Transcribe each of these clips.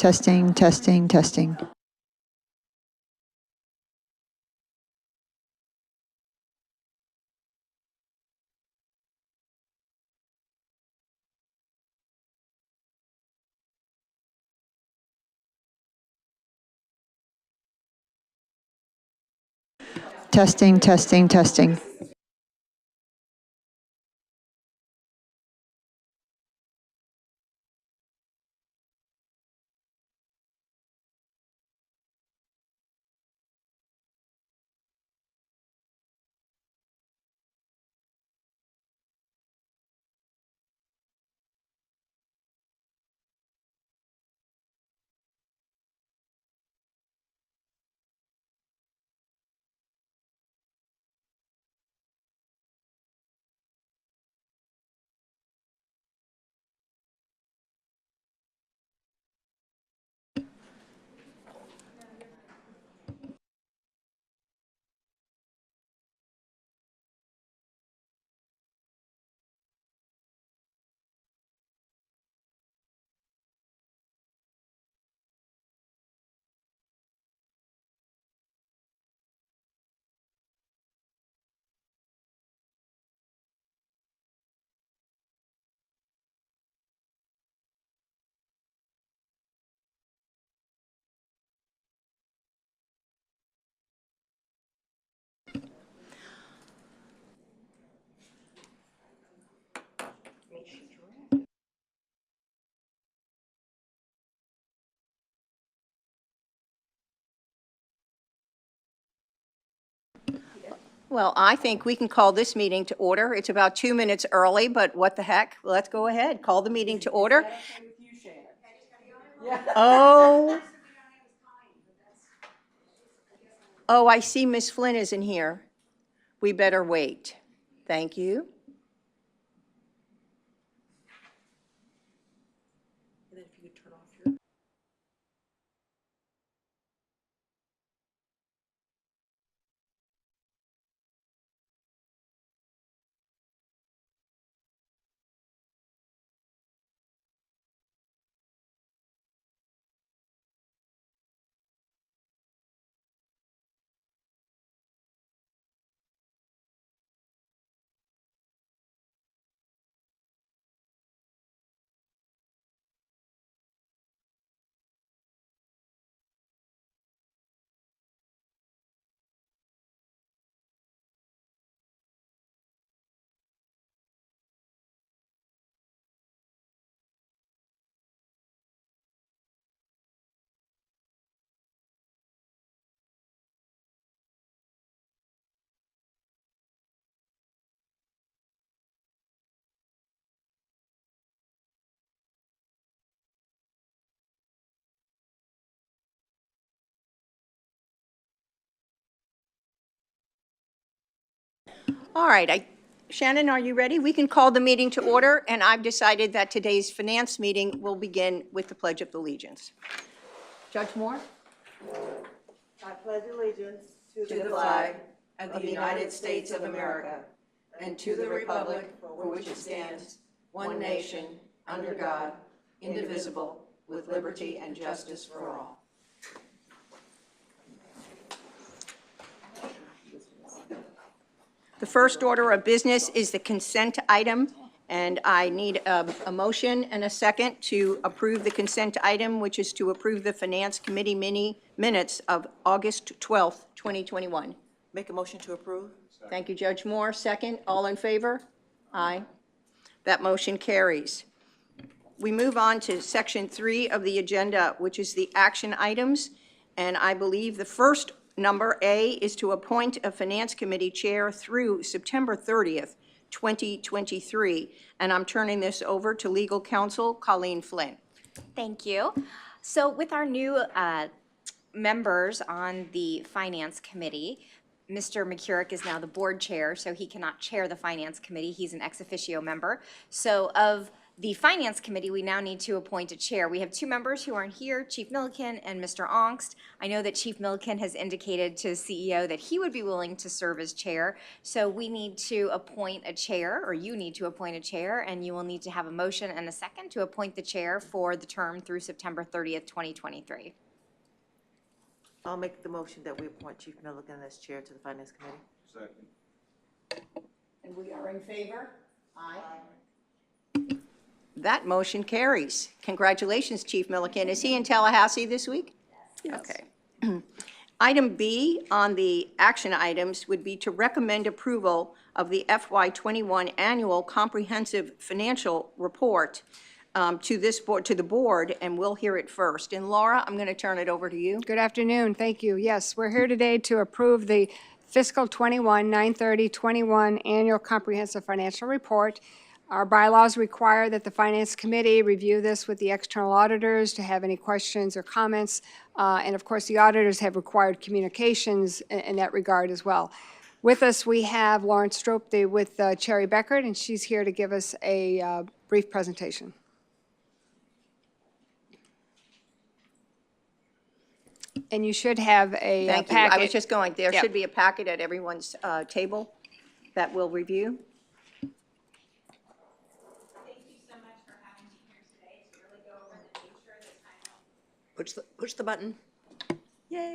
Testing, testing, testing. Testing, testing, testing. Well, I think we can call this meeting to order. It's about 2 minutes early, but what the heck? Let's go ahead. Call the meeting to order. Oh. Oh, I see Miss Flynn isn't here. We better wait. Thank you. All right, Shannon, are you ready? We can call the meeting to order, and I've decided that today's finance meeting will begin with the Pledge of Allegiance. Judge Moore? I pledge allegiance to the flag of the United States of America and to the republic for which it stands, one nation, under God, indivisible, with liberty and justice for all. The first order of business is the consent item, and I need a motion and a second to approve the consent item, which is to approve the Finance Committee minutes of August 12th, 2021. Make a motion to approve. Thank you, Judge Moore. Second, all in favor? Aye. That motion carries. We move on to Section 3 of the agenda, which is the action items, and I believe the first number A is to appoint a Finance Committee chair through September 30th, 2023, and I'm turning this over to Legal Counsel Colleen Flynn. Thank you. So with our new members on the Finance Committee, Mr. McCurrick is now the board chair, so he cannot chair the Finance Committee. He's an ex officio member. So of the Finance Committee, we now need to appoint a chair. We have two members who aren't here, Chief Milliken and Mr. Ongst. I know that Chief Milliken has indicated to CEO that he would be willing to serve as chair. So we need to appoint a chair, or you need to appoint a chair, and you will need to have a motion and a second to appoint the chair for the term through September 30th, 2023. I'll make the motion that we appoint Chief Milliken as chair to the Finance Committee. Second. And we are in favor? Aye. That motion carries. Congratulations, Chief Milliken. Is he in Tallahassee this week? Yes. Okay. Item B on the action items would be to recommend approval of the FY21 Annual Comprehensive Financial Report to the board, and we'll hear it first. And Laura, I'm going to turn it over to you. Good afternoon. Thank you. Yes, we're here today to approve the Fiscal 21, 9/30/21 Annual Comprehensive Financial Report. Our bylaws require that the Finance Committee review this with the external auditors to have any questions or comments. And of course, the auditors have required communications in that regard as well. With us, we have Lauren Strope with Cherry Beckert, and she's here to give us a brief presentation. And you should have a Thank you. packet. I was just going, there Yep. should be a packet at everyone's table that we'll review. Thank you so much for having me here today to really go over the nature of this kind of. Push the button.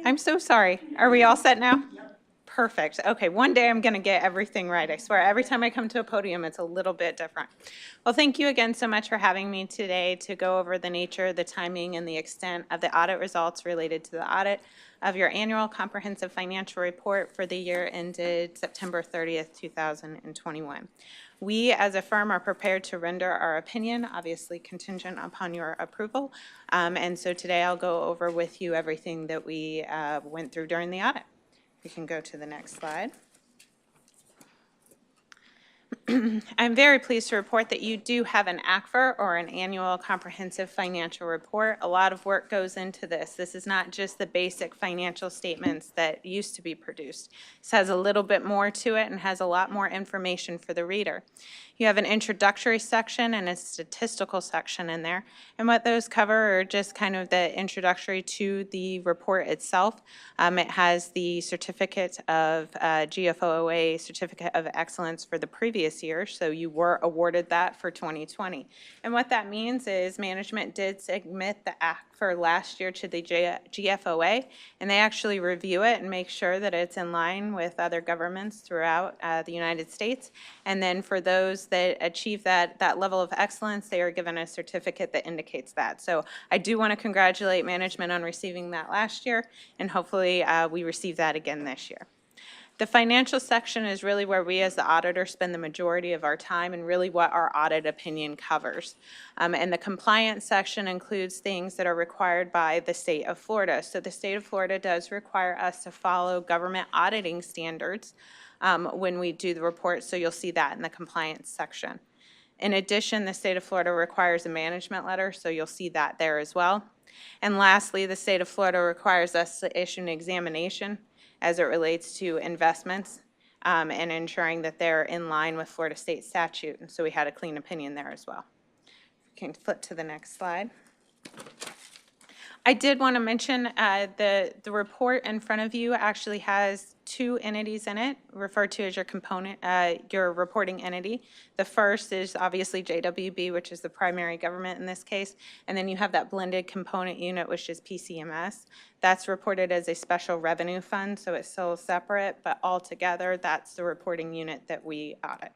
I'm so sorry. Are we all set now? Perfect. Okay, one day I'm going to get everything right. I swear, every time I come to a podium, it's a little bit different. Well, thank you again so much for having me today to go over the nature, the timing, and the extent of the audit results related to the audit of your annual comprehensive financial report for the year ended September 30th, 2021. We, as a firm, are prepared to render our opinion, obviously contingent upon your approval. And so today I'll go over with you everything that we went through during the audit. We can go to the next slide. I'm very pleased to report that you do have an ACFR, or an Annual Comprehensive Financial Report. A lot of work goes into this. This is not just the basic financial statements that used to be produced. This has a little bit more to it and has a lot more information for the reader. You have an introductory section and a statistical section in there. And what those cover are just kind of the introductory to the report itself. It has the certificate of GFOA, Certificate of Excellence for the previous year, so you were awarded that for 2020. And what that means is management did submit the ACFR last year to the GFOA, and they actually review it and make sure that it's in line with other governments throughout the United States. And then for those that achieve that level of excellence, they are given a certificate that indicates that. So I do want to congratulate management on receiving that last year, and hopefully we receive that again this year. The financial section is really where we as the auditor spend the majority of our time and really what our audit opinion covers. And the compliance section includes things that are required by the state of Florida. So the state of Florida does require us to follow government auditing standards when we do the report, so you'll see that in the compliance section. In addition, the state of Florida requires a management letter, so you'll see that there as well. And lastly, the state of Florida requires us to issue an examination as it relates to investments and ensuring that they're in line with Florida state statute. And so we had a clean opinion there as well. You can flip to the next slide. I did want to mention the report in front of you actually has two entities in it, referred to as your component, your reporting entity. The first is obviously JWB, which is the primary government in this case, and then you have that blended component unit, which is PCMS. That's reported as a special revenue fund, so it's still separate, but altogether, that's the reporting unit that we audit.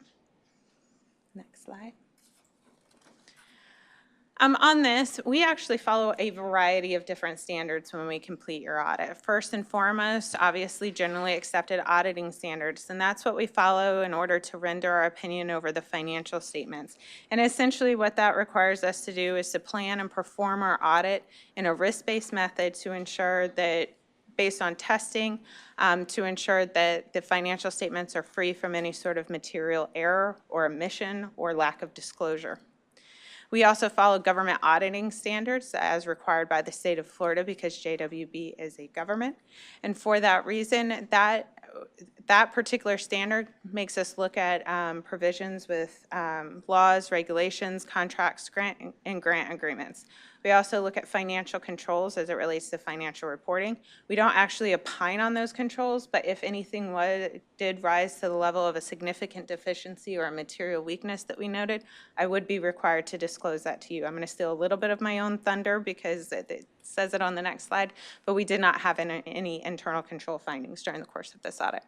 Next slide. On this, we actually follow a variety of different standards when we complete your audit. First and foremost, obviously generally accepted auditing standards, and that's what we follow in order to render our opinion over the financial statements. And essentially what that requires us to do is to plan and perform our audit in a risk-based method to ensure that, based on testing, to ensure that the financial statements are free from any sort of material error or omission or lack of disclosure. We also follow government auditing standards as required by the state of Florida because JWB is a government. And for that reason, that that particular standard makes us look at provisions with laws, regulations, contracts, and grant agreements. We also look at financial controls as it relates to financial reporting. We don't actually opine on those controls, but if anything did rise to the level of a significant deficiency or a material weakness that we noted, I would be required to disclose that to you. I'm going to steal a little bit of my own thunder because it says it on the next slide, but we did not have any internal control findings during the course of this audit.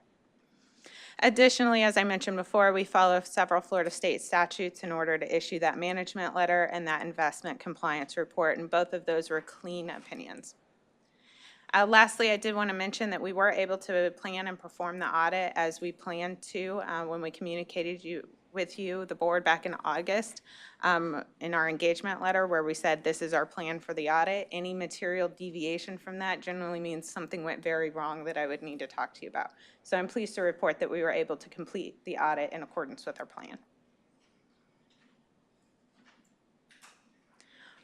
Additionally, as I mentioned before, we follow several Florida state statutes in order to issue that management letter and that investment compliance report, and both of those were clean opinions. Lastly, I did want to mention that we were able to plan and perform the audit as we planned to when we communicated with you, the board, back in August in our engagement letter where we said this is our plan for the audit. Any material deviation from that generally means something went very wrong that I would need to talk to you about. So I'm pleased to report that we were able to complete the audit in accordance with our plan.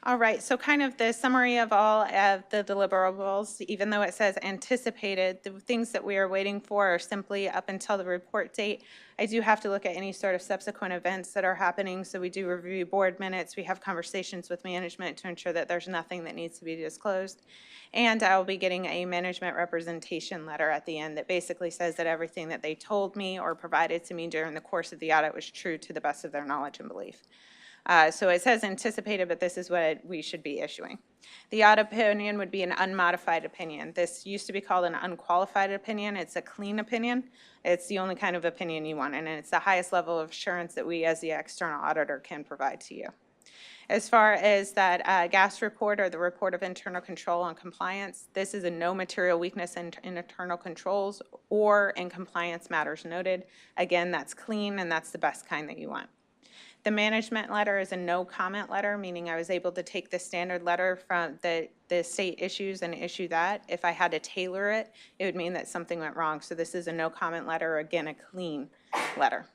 All right, so kind of the summary of all of the deliverables, even though it says anticipated, the things that we are waiting for are simply up until the report date. I do have to look at any sort of subsequent events that are happening, so we do review board minutes, we have conversations with management to ensure that there's nothing that needs to be disclosed, and I'll be getting a management representation letter at the end that basically says that everything that they told me or provided to me during the course of the audit was true to the best of their knowledge and belief. So it says anticipated, but this is what we should be issuing. The audit opinion would be an unmodified opinion. This used to be called an unqualified opinion. It's a clean opinion. It's the only kind of opinion you want, and it's the highest level of assurance that we as the external auditor can provide to you. As far as that GAS report or the report of internal control on compliance, this is a no material weakness in internal controls or in compliance matters noted. Again, that's clean, and that's the best kind that you want. The management letter is a no comment letter, meaning I was able to take the standard letter from the state issues and issue that. If I had to tailor it, it would mean that something went wrong. So this is a no comment letter, again, a clean letter.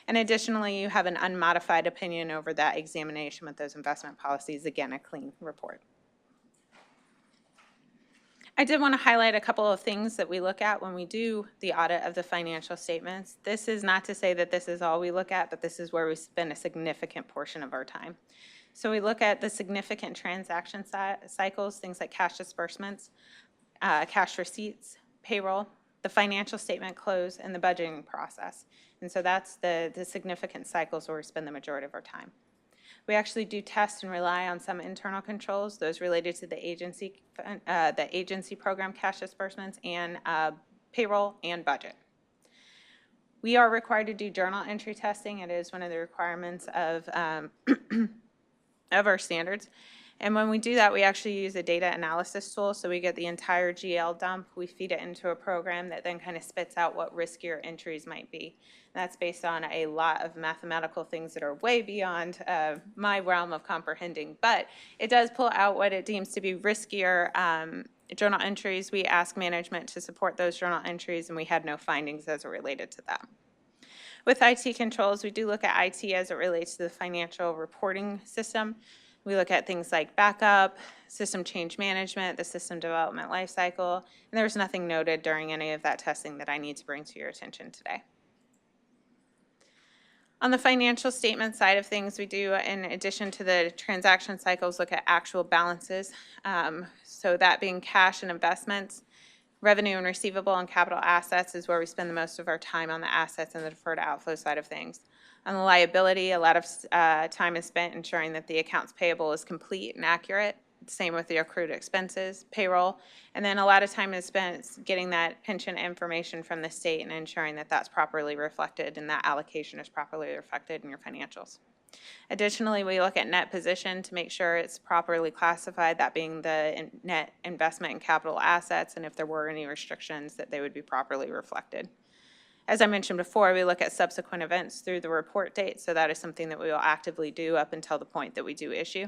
And additionally, you have an unmodified opinion over that examination with those investment policies, again, a clean report. I did want to highlight a couple of things that we look at when we do the audit of the financial statements. This is not to say that this is all we look at, but this is where we spend a significant portion of our time. So we look at the significant transaction cycles, things like cash disbursements, cash receipts, payroll, the financial statement close, and the budgeting process. And so that's the significant cycles where we spend the majority of our time. We actually do test and rely on some internal controls, those related to the agency program cash disbursements and payroll and budget. We are required to do journal entry testing. It is one of the requirements of our standards. And when we do that, we actually use a data analysis tool. So we get the entire GL dump, we feed it into a program that then kind of spits out what riskier entries might be. That's based on a lot of mathematical things that are way beyond my realm of comprehending. But it does pull out what it deems to be riskier journal entries. We ask management to support those journal entries, and we had no findings as it related to that. With IT controls, we do look at IT as it relates to the financial reporting system. We look at things like backup, system change management, the system development lifecycle, and there was nothing noted during any of that testing that I need to bring to your attention today. On the financial statement side of things, we do, in addition to the transaction cycles, look at actual balances. So that being cash and investments, revenue and receivable and capital assets is where we spend the most of our time on the assets and the deferred outflow side of things. On the liability, a lot of time is spent ensuring that the accounts payable is complete and accurate. Same with the accrued expenses, payroll, and then a lot of time is spent getting that pension information from the state and ensuring that that's properly reflected and that allocation is properly reflected in your financials. Additionally, we look at net position to make sure it's properly classified, that being the net investment in capital assets, and if there were any restrictions, that they would be properly reflected. As I mentioned before, we look at subsequent events through the report date, so that is something that we will actively do up until the point that we do issue.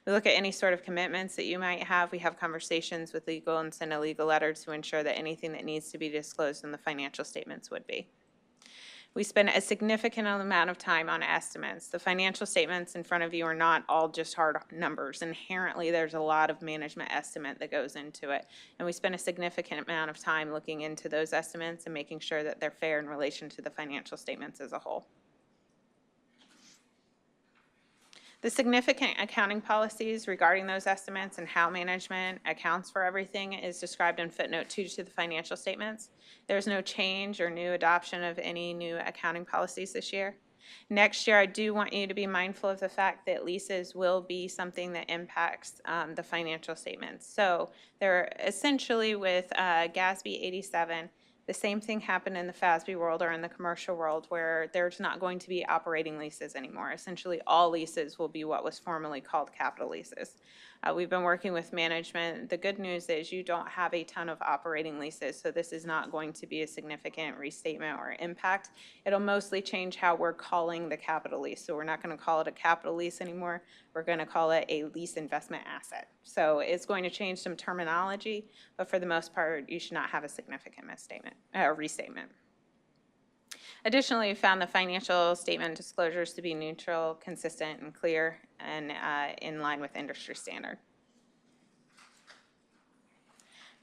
We look at any sort of commitments that you might have. We have conversations with legal and send a legal letter to ensure that anything that needs to be disclosed in the financial statements would be. We spend a significant amount of time on estimates. The financial statements in front of you are not all just hard numbers. Inherently, there's a lot of management estimate that goes into it. And we spend a significant amount of time looking into those estimates and making sure that they're fair in relation to the financial statements as a whole. The significant accounting policies regarding those estimates and how management accounts for everything is described in footnote 2 to the financial statements. There's no change or new adoption of any new accounting policies this year. Next year, I do want you to be mindful of the fact that leases will be something that impacts the financial statements. So they're essentially with GASB 87, the same thing happened in the FASB world or in the commercial world where there's not going to be operating leases anymore. Essentially, all leases will be what was formerly called capital leases. We've been working with management. The good news is you don't have a ton of operating leases, so this is not going to be a significant restatement or impact. It'll mostly change how we're calling the capital lease. So we're not going to call it a capital lease anymore. We're going to call it a lease investment asset. So it's going to change some terminology, but for the most part, you should not have a significant restatement. Additionally, we found the financial statement disclosures to be neutral, consistent, and clear, and in line with industry standard.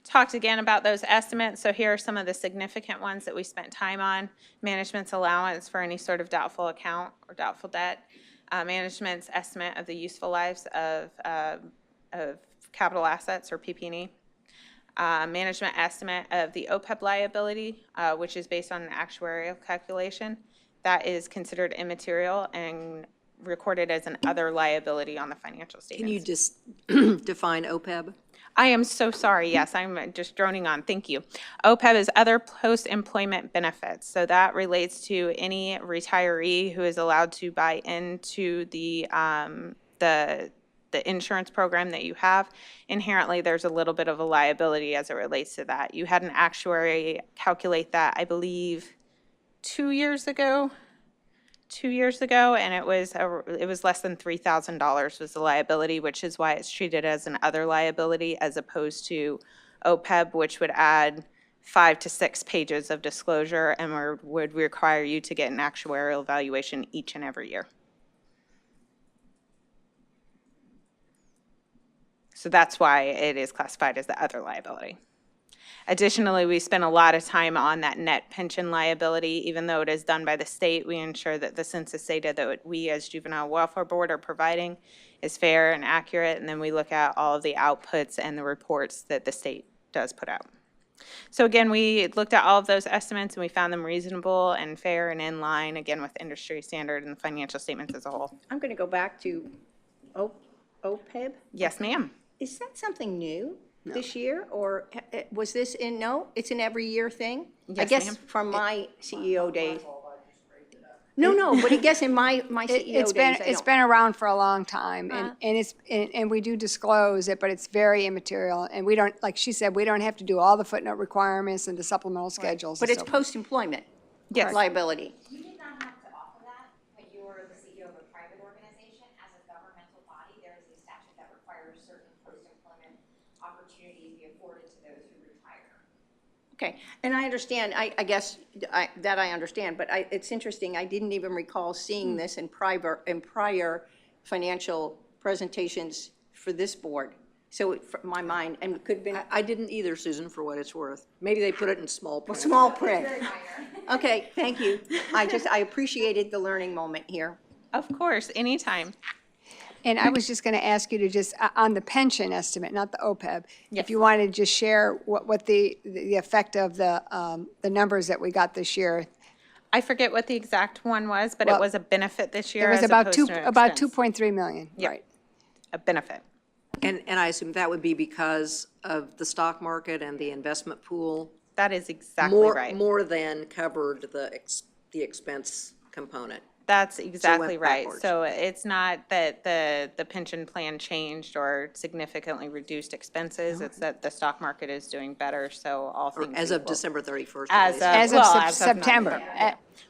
Talked again about those estimates. So here are some of the significant ones that we spent time on. Management's allowance for any sort of doubtful account or doubtful debt. Management's estimate of the useful lives of capital assets or PP&E. Management estimate of the OPEB liability, which is based on an actuarial calculation. That is considered immaterial and recorded as an other liability on the financial statements. Can you just define OPEB? I am so sorry. Yes, I'm just droning on. Thank you. OPEB is other post-employment benefits. So that relates to any retiree who is allowed to buy into the insurance program that you have. Inherently, there's a little bit of a liability as it relates to that. You had an actuary calculate that, I believe, 2 years ago, and it was less than $3,000 was the liability, which is why it's treated as an other liability as opposed to OPEB, which would add 5 to 6 pages of disclosure and would require you to get an actuarial evaluation each and every year. So that's why it is classified as the other liability. Additionally, we spend a lot of time on that net pension liability. Even though it is done by the state, we ensure that the census data that we as Juvenile Welfare Board are providing is fair and accurate, and then we look at all of the outputs and the reports that the state does put out. So again, we looked at all of those estimates and we found them reasonable and fair and in line, again, with industry standard and financial statements as a whole. I'm going to go back to OPEB. Yes, ma'am. Is that something new this year, or was this no, it's an every year thing? I Yes, guess ma'am. from my CEO days. No, but I guess in my CEO days, It's been around for a long time, and we do disclose it, but it's very immaterial. And we don't, like she said, we don't have to do all the footnote requirements and the supplemental schedules. But and it's so forth. post-employment Yes. liability. You did not have to offer that, but you're the CEO of a private organization. As a governmental body, there is a statute that requires certain post-employment opportunities be afforded to those who retire. Okay, and I understand, I guess, that I understand, but it's interesting, I didn't even recall seeing this in prior financial presentations for this board. So, from my mind, and it could have been I didn't either, Susan, for what it's worth. Maybe they put it in small print. small print. Okay, thank you. I appreciated the learning moment here. Of course, anytime. And I was just going to ask you to just, on the pension estimate, not the OPEB, Yes. if you wanted to just share what the effect of the numbers that we got this year. I forget what the exact one was, but Well, it was a benefit this year. It was as about opposed to an about expense. 2.3 million, Yep. right? A benefit. And I assume that would be because of the stock market and the investment pool? That is exactly right. More than covered the expense component. That's exactly right. backwards. So it's not that the pension plan changed or significantly reduced expenses. It's that the stock market is doing better, so all Or things as of equal. December 31st. As at least. of- As of well, as of September.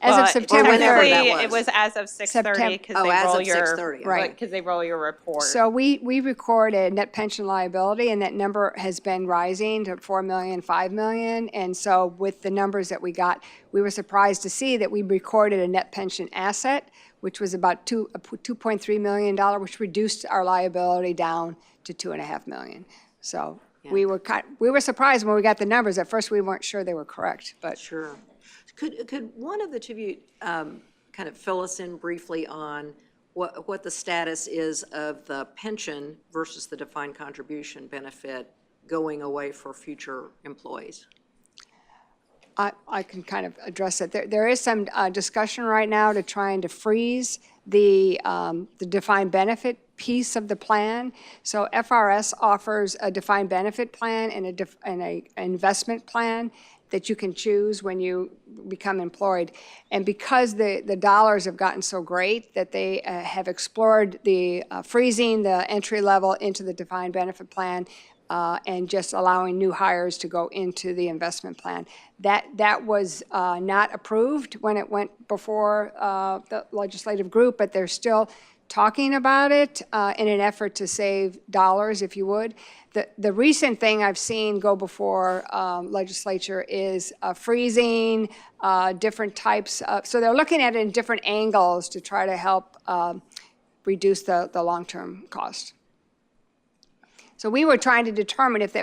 As of Well, September whenever 30th. that technically, it was. was as of 6:30 because Oh, they as roll of your 6:30, Right. because they roll your report. So we recorded net pension liability, and that number has been rising to 4 million, 5 million. And so with the numbers that we got, we were surprised to see that we recorded a net pension asset, which was about $2.3 million, which reduced our liability down to $2.5 million. So we were surprised when we got the numbers. At first, we weren't sure they were correct, but Sure. Could one of the two of you kind of fill us in briefly on what the status is of the pension versus the defined contribution benefit going away for future employees? I can kind of address it. There is some discussion right now to trying to freeze the defined benefit piece of the plan. So FRS offers a defined benefit plan and an investment plan that you can choose when you become employed. And because the dollars have gotten so great that they have explored the freezing the entry level into the defined benefit plan and just allowing new hires to go into the investment plan. That was not approved when it went before the legislative group, but they're still talking about it in an effort to save dollars, if you would. The recent thing I've seen go before legislature is freezing different types of, so they're looking at it in different angles to try to help reduce the long-term cost. So we were trying to determine if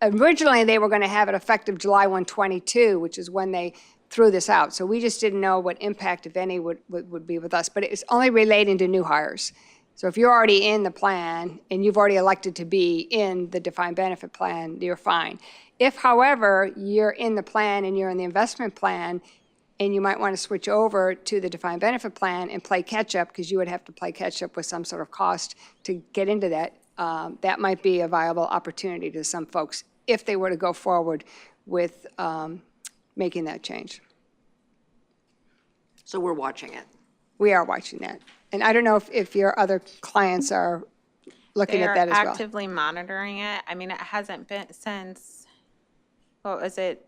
originally they were going to have it effective July 1, 2022, which is when they threw this out. So we just didn't know what impact, if any, would be with us. But it's only relating to new hires. So if you're already in the plan and you've already elected to be in the defined benefit plan, you're fine. If, however, you're in the plan and you're in the investment plan, and you might want to switch over to the defined benefit plan and play catch-up, because you would have to play catch-up with some sort of cost to get into that, that might be a viable opportunity to some folks if they were to go forward with making that change. So we're watching it. We are watching that. And I don't know if your other clients are looking They at are that as well. actively monitoring it. I mean, it hasn't been since, what was it,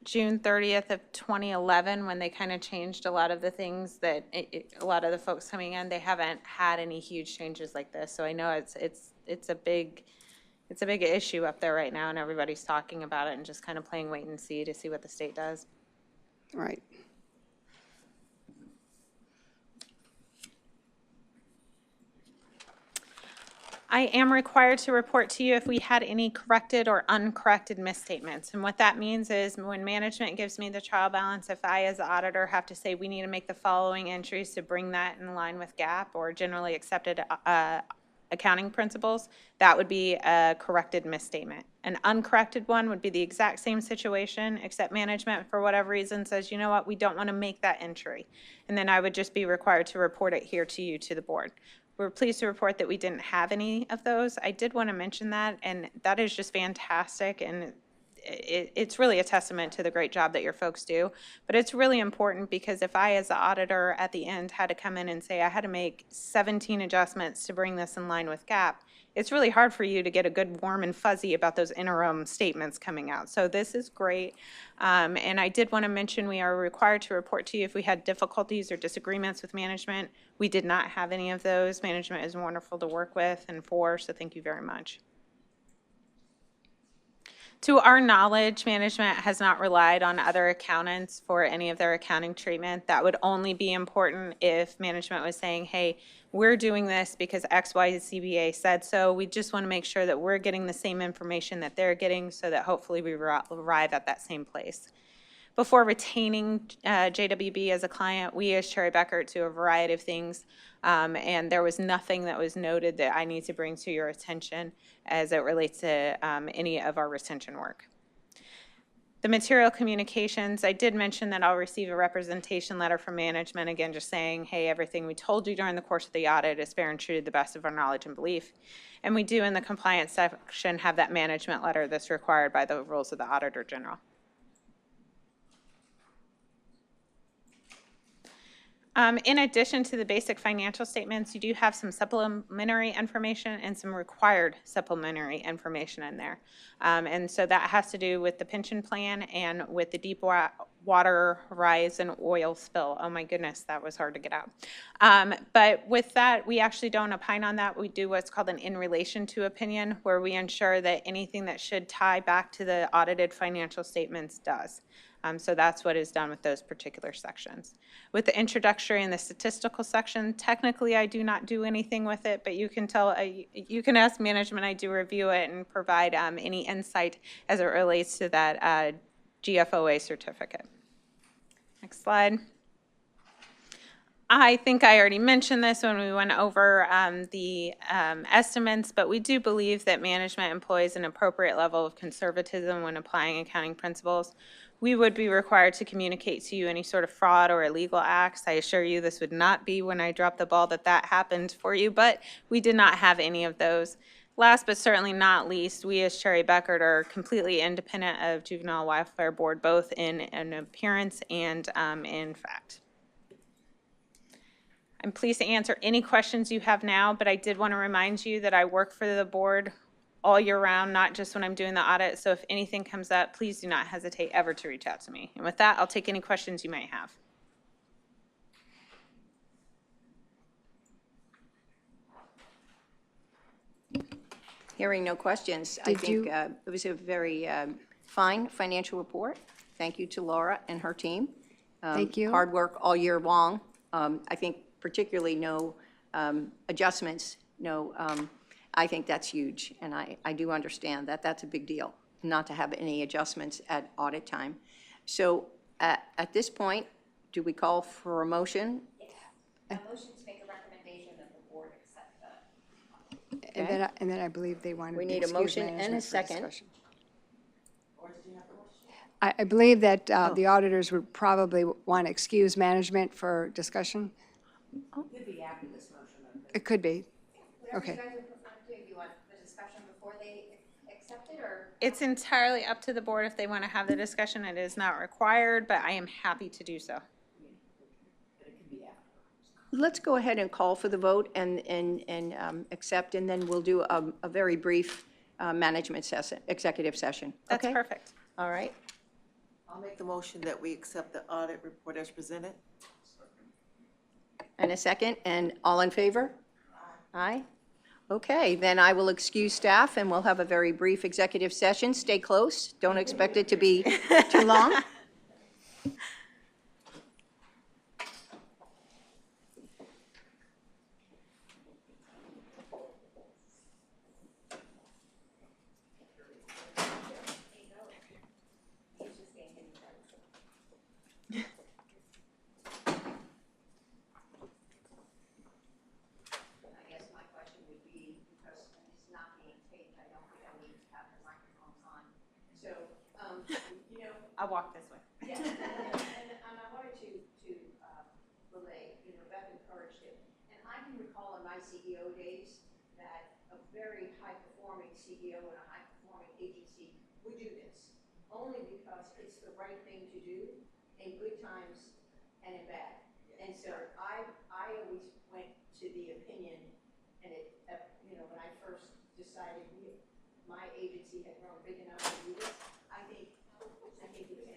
June 30th of 2011, when they kind of changed a lot of the things that, a lot of the folks coming in, they haven't had any huge changes like this. So I know it's a big issue up there right now, and everybody's talking about it and just kind of playing wait and see to see what the state does. Right. I am required to report to you if we had any corrected or uncorrected misstatements. And what that means is when management gives me the trial balance, if I as the auditor have to say we need to make the following entries to bring that in line with GAAP or generally accepted accounting principles, that would be a corrected misstatement. An uncorrected one would be the exact same situation, except management, for whatever reason, says, you know what, we don't want to make that entry. And then I would just be required to report it here to you, to the board. We're pleased to report that we didn't have any of those. I did want to mention that, and that is just fantastic, and it's really a testament to the great job that your folks do. But it's really important because if I, as the auditor at the end, had to come in and say I had to make 17 adjustments to bring this in line with GAAP, it's really hard for you to get a good warm and fuzzy about those interim statements coming out. So this is great. And I did want to mention we are required to report to you if we had difficulties or disagreements with management. We did not have any of those. Management is wonderful to work with and for, so thank you very much. To our knowledge, management has not relied on other accountants for any of their accounting treatment. That would only be important if management was saying, hey, we're doing this because XYZBA said so. We just want to make sure that we're getting the same information that they're getting so that hopefully we arrive at that same place. Before retaining JWB as a client, we as Cherry Beckert do a variety of things, and there was nothing that was noted that I need to bring to your attention as it relates to any of our retention work. The material communications, I did mention that I'll receive a representation letter from management, again, just saying, hey, everything we told you during the course of the audit is fair and true to the best of our knowledge and belief. And we do, in the compliance section, have that management letter that's required by the rules of the Auditor General. In addition to the basic financial statements, you do have some supplementary information and some required supplementary information in there. And so that has to do with the pension plan and with the deep water rise and oil spill. Oh my goodness, that was hard to get out. But with that, we actually don't opine on that. We do what's called an in relation to opinion, where we ensure that anything that should tie back to the audited financial statements does. So that's what is done with those particular sections. With the introductory and the statistical section, technically I do not do anything with it, but you can tell, you can ask management, I do review it and provide any insight as it relates to that GFOA certificate. Next slide. I think I already mentioned this when we went over the estimates, but we do believe that management employs an appropriate level of conservatism when applying accounting principles. We would be required to communicate to you any sort of fraud or illegal acts. I assure you this would not be when I dropped the ball that happened for you, but we did not have any of those. Last but certainly not least, we as Cherry Beckert are completely independent of Juvenile Welfare Board, both in an appearance and in fact. I'm pleased to answer any questions you have now, but I did want to remind you that I work for the board all year round, not just when I'm doing the audit. So if anything comes up, please do not hesitate ever to reach out to me. And with that, I'll take any questions you might have. Hearing no questions, I think it was a very fine financial report. Thank you to Laura and her team. Thank you. Hard work all year long. I think particularly no adjustments, I think that's huge. And I do understand that that's a big deal, not to have any adjustments at audit time. So at this point, do we call for a motion? A motion to make a recommendation that the board accept that. And then I believe they wanted We to need a excuse motion and a management for second. discussion. I believe that Oh. the auditors would probably want to excuse management for discussion. Could be after this motion. It could be. Whatever Okay. you guys would prefer to do. You want the discussion before they accept it, or? It's entirely up to the board if they want to have the discussion. It is not required, but I am happy to do so. Let's go ahead and call for the vote and accept, and then we'll do a very brief management session, executive session. That's Okay? perfect. All right. I'll make the motion that we accept the audit report as presented. And a second, and all in favor? Aye. Okay, then I will excuse staff, and we'll have a very brief executive session. Stay close. Don't expect it to be too long. I guess my question would be, because it's not being taped, I don't think I need to have the microphones on. So, I'll walk this way. yeah, and I wanted to relay, Beth encouraged it. And I can recall in my CEO days that a very high-performing CEO in a high-performing agency would do this, only because it's the right thing to do in good times and in bad. And so I always went to the opinion, and when I first decided my agency had grown big enough to do this, I think it was absolutely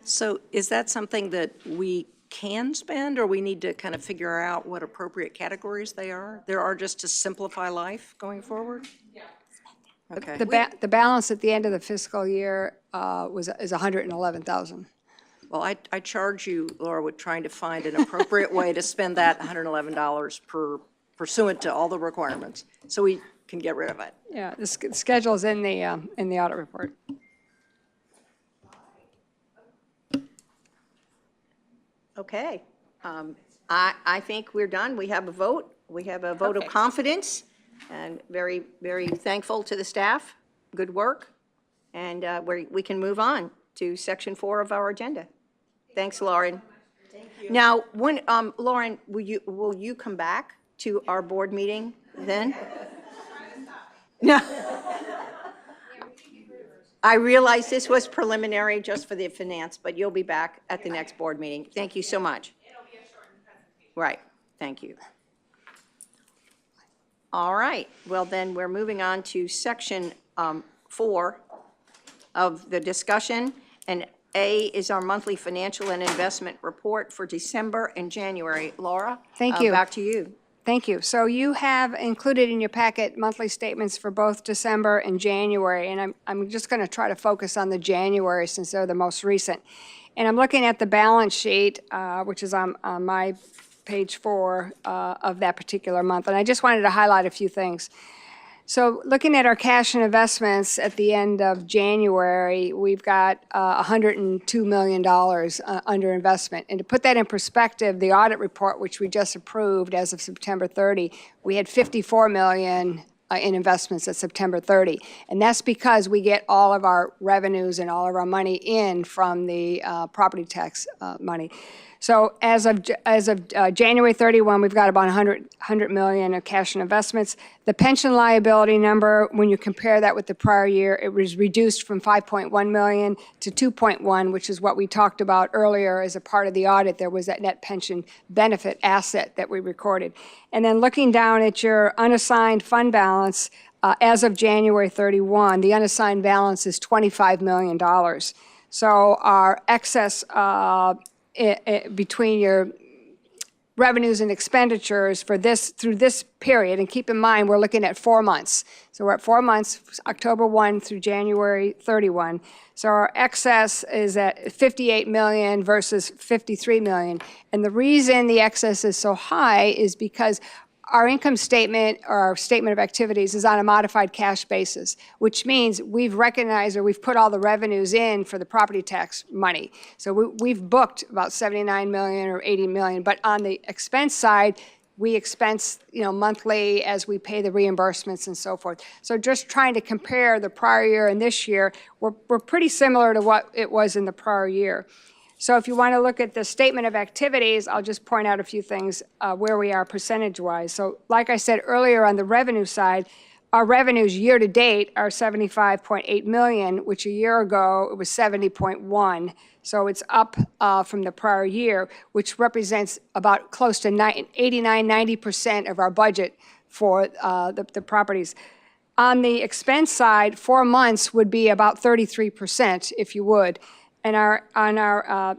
So is that something that we can spend, or we need to kind of figure out what appropriate categories they are? There are, just to simplify life going forward? Yeah. Okay. The balance at the end of the fiscal year is 111,000. Well, I charge you, Laura, with trying to find an appropriate way to spend that $111 pursuant to all the requirements, so we can get rid of it. Yeah, the schedule's in the audit report. Okay. I think we're done. We have a vote. We have a vote of confidence, and very, very thankful to the staff. Good work. And we can move on to section 4 of our agenda. Thanks, Lauren. Thank you. Now, Lauren, will you come back to our board meeting then? No. I realize this was preliminary just for the finance, but you'll be back at the next board meeting. Thank you so much. It'll be a shortened presentation. Right. Thank you. All right. Well, then we're moving on to section 4 of the discussion. And A is our monthly financial and investment report for December and January. Laura? Thank you. Back to you. Thank you. So you have included in your packet monthly statements for both December and January, and I'm just going to try to focus on the January since they're the most recent. And I'm looking at the balance sheet, which is on my page 4 of that particular month, and I just wanted to highlight a few things. So looking at our cash and investments at the end of January, we've got $102 million under investment. And to put that in perspective, the audit report, which we just approved as of September 30, we had $54 million in investments at September 30. And that's because we get all of our revenues and all of our money in from the property tax money. So as of January 31, we've got about $100 million of cash and investments. The pension liability number, when you compare that with the prior year, it was reduced from $5.1 million to $2.1, which is what we talked about earlier as a part of the audit. There was that net pension benefit asset that we recorded. And then looking down at your unassigned fund balance, as of January 31, the unassigned balance is $25 million. So our excess between your revenues and expenditures for this through this period, and keep in mind we're looking at 4 months. So we're at 4 months, October 1 through January 31. So our excess is at $58 million versus $53 million. And the reason the excess is so high is because our income statement, or our statement of activities, is on a modified cash basis, which means we've recognized or we've put all the revenues in for the property tax money. So we've booked about $79 million or $80 million, but on the expense side, we expense, monthly as we pay the reimbursements and so forth. So just trying to compare the prior year and this year, we're pretty similar to what it was in the prior year. So if you want to look at the statement of activities, I'll just point out a few things where we are percentage-wise. So like I said earlier on the revenue side, our revenues year-to-date are $75.8 million, which a year ago it was $70.1. So it's up from the prior year, which represents about close to 89–90% of our budget for the properties. On the expense side, 4 months would be about 33%, if you would. And on our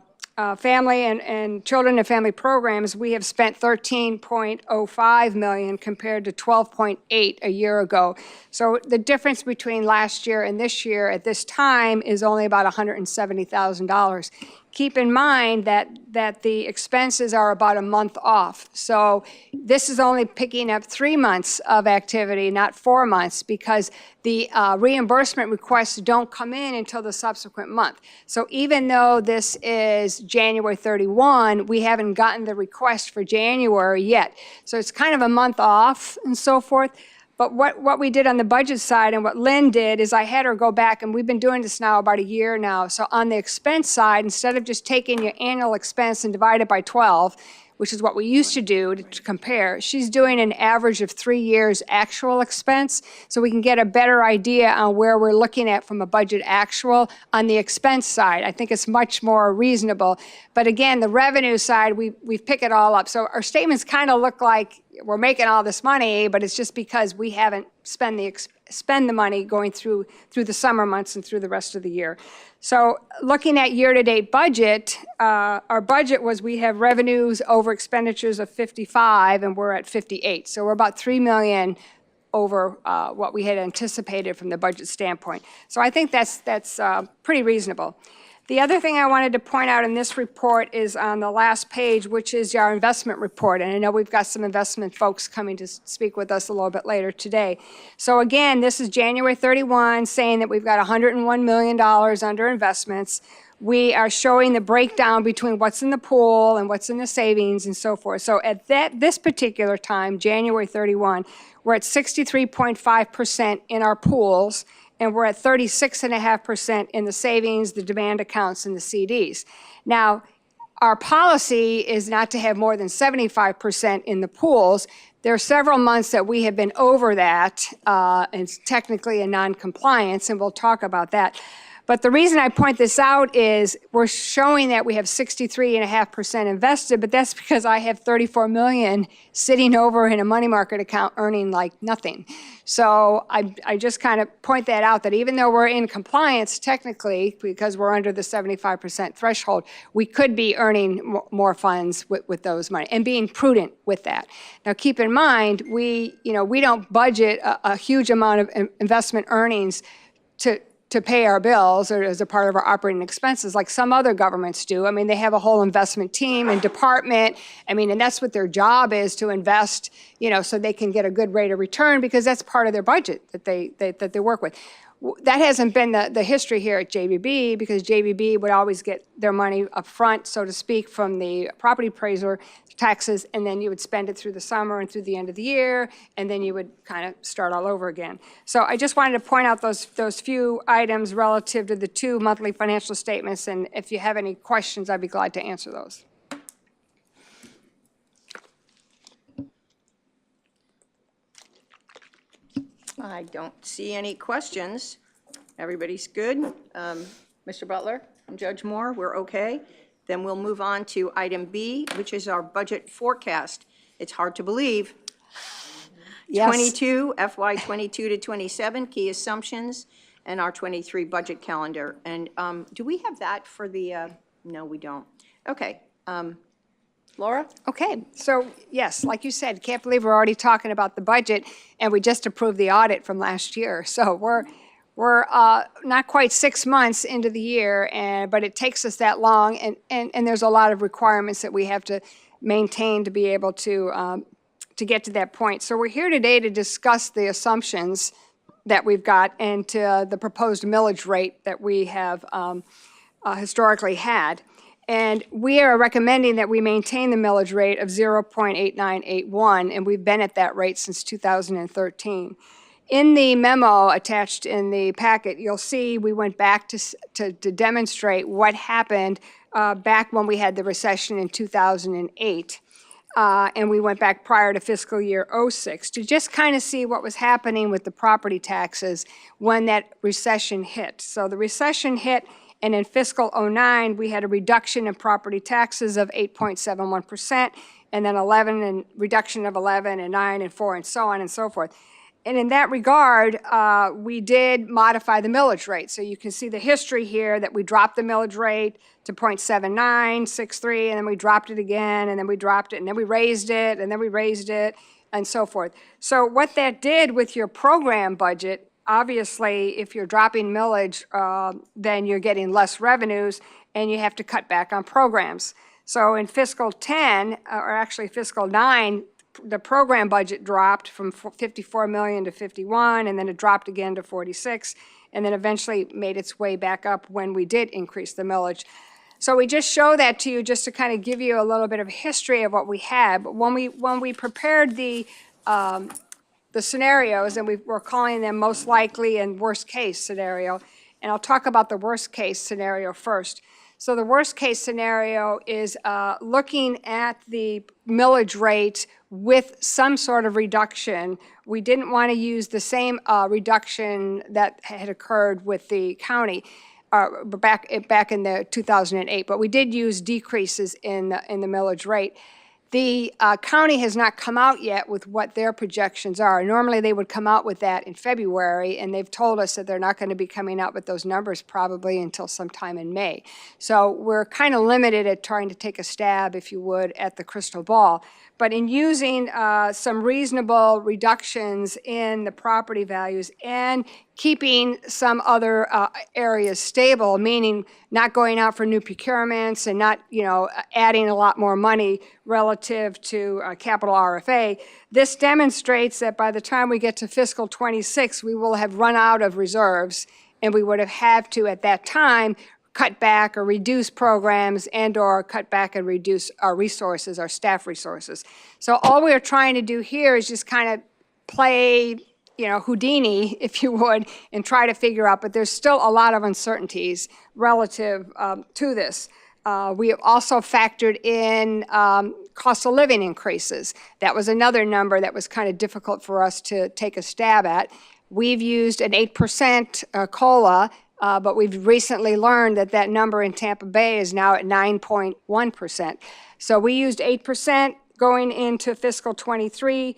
family and children and family programs, we have spent $13.05 million compared to $12.8 a year ago. So the difference between last year and this year at this time is only about $170,000. Keep in mind that the expenses are about a month off. So this is only picking up 3 months of activity, not 4 months, because the reimbursement requests don't come in until the subsequent month. So even though this is January 31, we haven't gotten the request for January yet. So it's kind of a month off and so forth. But what we did on the budget side and what Lynn did is I had her go back, and we've been doing this now about a year now. So on the expense side, instead of just taking your annual expense and divide it by 12, which is what we used to do to compare, she's doing an average of 3 years actual expense, so we can get a better idea on where we're looking at from a budget actual on the expense side. I think it's much more reasonable. But again, the revenue side, we've picked it all up. So our statements kind of look like we're making all this money, but it's just because we haven't spent spend the money going through the summer months and through the rest of the year. So looking at year-to-date budget, our budget was we have revenues over expenditures of 55, and we're at 58. So we're about 3 million over what we had anticipated from the budget standpoint. So I think that's pretty reasonable. The other thing I wanted to point out in this report is on the last page, which is our investment report. And I know we've got some investment folks coming to speak with us a little bit later today. So again, this is January 31, saying that we've got $101 million under investments. We are showing the breakdown between what's in the pool and what's in the savings and so forth. So at this particular time, January 31, we're at 63.5% in our pools, and we're at 36.5% in the savings, the demand accounts, and the CDs. Now, our policy is not to have more than 75% in the pools. There are several months that we have been over that, and it's technically a non-compliance, and we'll talk about that. But the reason I point this out is we're showing that we have 63.5% invested, but that's because I have 34 million sitting over in a money market account earning like nothing. So I just kind of point that out, that even though we're in compliance technically, because we're under the 75% threshold, we could be earning more funds with those money and being prudent with that. Now keep in mind, we don't budget a huge amount of investment earnings to pay our bills or as a part of our operating expenses like some other governments do. I mean, they have a whole investment team and department. I mean, and that's what their job is, to invest, so they can get a good rate of return, because that's part of their budget that they work with. That hasn't been the history here at JWB, because JWB would always get their money up front, so to speak, from the property appraiser taxes, and then you would spend it through the summer and through the end of the year, and then you would kind of start all over again. So I just wanted to point out those few items relative to the 2 monthly financial statements, and if you have any questions, I'd be glad to answer those. I don't see any questions. Everybody's good. Mr. Butler and Judge Moore, we're okay. Then we'll move on to item B, which is our budget forecast. It's hard to believe. Yes. 22, FY 22 to 27, key assumptions, and our 23 budget calendar. And do we have that for the, no, we don't. Okay. Laura? Okay, so yes, like you said, can't believe we're already talking about the budget, and we just approved the audit from last year. So we're not quite 6 months into the year, but it takes us that long, and there's a lot of requirements that we have to maintain to be able to get to that point. So we're here today to discuss the assumptions that we've got and the proposed millage rate that we have historically had. And we are recommending that we maintain the millage rate of 0.8981, and we've been at that rate since 2013. In the memo attached in the packet, you'll see we went back to demonstrate what happened back when we had the recession in 2008. And we went back prior to fiscal year 06 to just kind of see what was happening with the property taxes when that recession hit. So the recession hit, and in fiscal 09, we had a reduction in property taxes of 8.71%, and then 11, and reduction of 11, and 9, and 4, and so on and so forth. And in that regard, we did modify the millage rate. So you can see the history here that we dropped the millage rate to 0.7963, and then we dropped it again, and then we dropped it, and then we raised it, and then we raised it, and so forth. So what that did with your program budget, obviously, if you're dropping millage, then you're getting less revenues, and you have to cut back on programs. So in fiscal 10, or actually fiscal 9, the program budget dropped from 54 million to 51, and then it dropped again to 46, and then eventually made its way back up when we did increase the millage. So we just show that to you just to kind of give you a little bit of history of what we had. But when we prepared the scenarios, and we're calling them most likely and worst case scenario, and I'll talk about the worst case scenario first. So the worst case scenario is looking at the millage rate with some sort of reduction. We didn't want to use the same reduction that had occurred with the county back in the 2008, but we did use decreases in the millage rate. The county has not come out yet with what their projections are. Normally, they would come out with that in February, and they've told us that they're not going to be coming out with those numbers probably until sometime in May. So we're kind of limited at trying to take a stab, if you would, at the crystal ball. But in using some reasonable reductions in the property values and keeping some other areas stable, meaning not going out for new procurements and not, adding a lot more money relative to capital RFA, this demonstrates that by the time we get to fiscal 26, we will have run out of reserves, and we would have had to, at that time, cut back or reduce programs and/or cut back and reduce our resources, our staff resources. So all we're trying to do here is just kind of play, Houdini, if you would, and try to figure out, but there's still a lot of uncertainties relative to this. We have also factored in cost of living increases. That was another number that was kind of difficult for us to take a stab at. We've used an 8% COLA, but we've recently learned that that number in Tampa Bay is now at 9.1%. So we used 8% going into fiscal 23.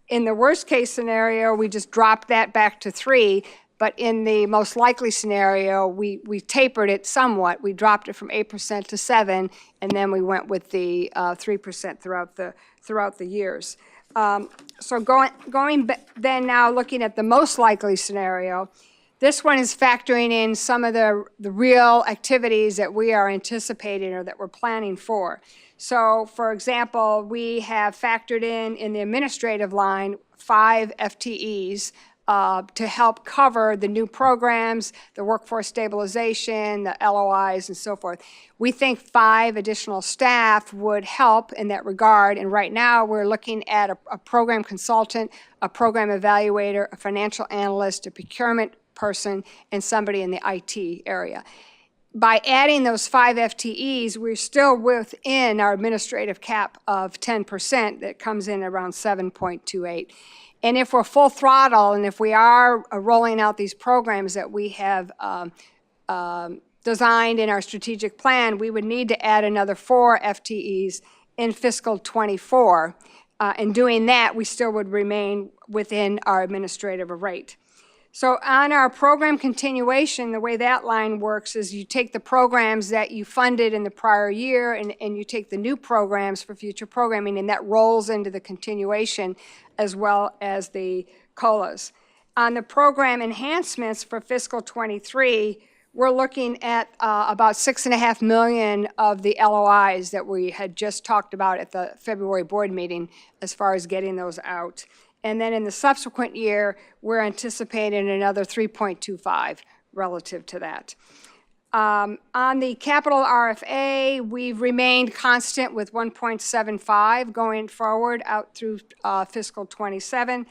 In the worst case scenario, we just dropped that back to 3. But in the most likely scenario, we tapered it somewhat. We dropped it from 8% to 7%, and then we went with the 3% throughout the years. So going then now looking at the most likely scenario, this one is factoring in some of the real activities that we are anticipating or that we're planning for. So, for example, we have factored in the administrative line 5 FTEs to help cover the new programs, the workforce stabilization, the LOIs, and so forth. We think 5 additional staff would help in that regard, and right now we're looking at a program consultant, a program evaluator, a financial analyst, a procurement person, and somebody in the IT area. By adding those 5 FTEs, we're still within our administrative cap of 10% that comes in around 7.28. And if we're full throttle, and if we are rolling out these programs that we have designed in our strategic plan, we would need to add another 4 FTEs in fiscal 24. And doing that, we still would remain within our administrative rate. So on our program continuation, the way that line works is you take the programs that you funded in the prior year and you take the new programs for future programming, and that rolls into the continuation as well as the COLAs. On the program enhancements for fiscal 23, we're looking at about $6.5 million of the LOIs that we had just talked about at the February board meeting as far as getting those out. And then in the subsequent year, we're anticipating another 3.25 relative to that. On the capital RFA, we've remained constant with 1.75 going forward out through fiscal 27.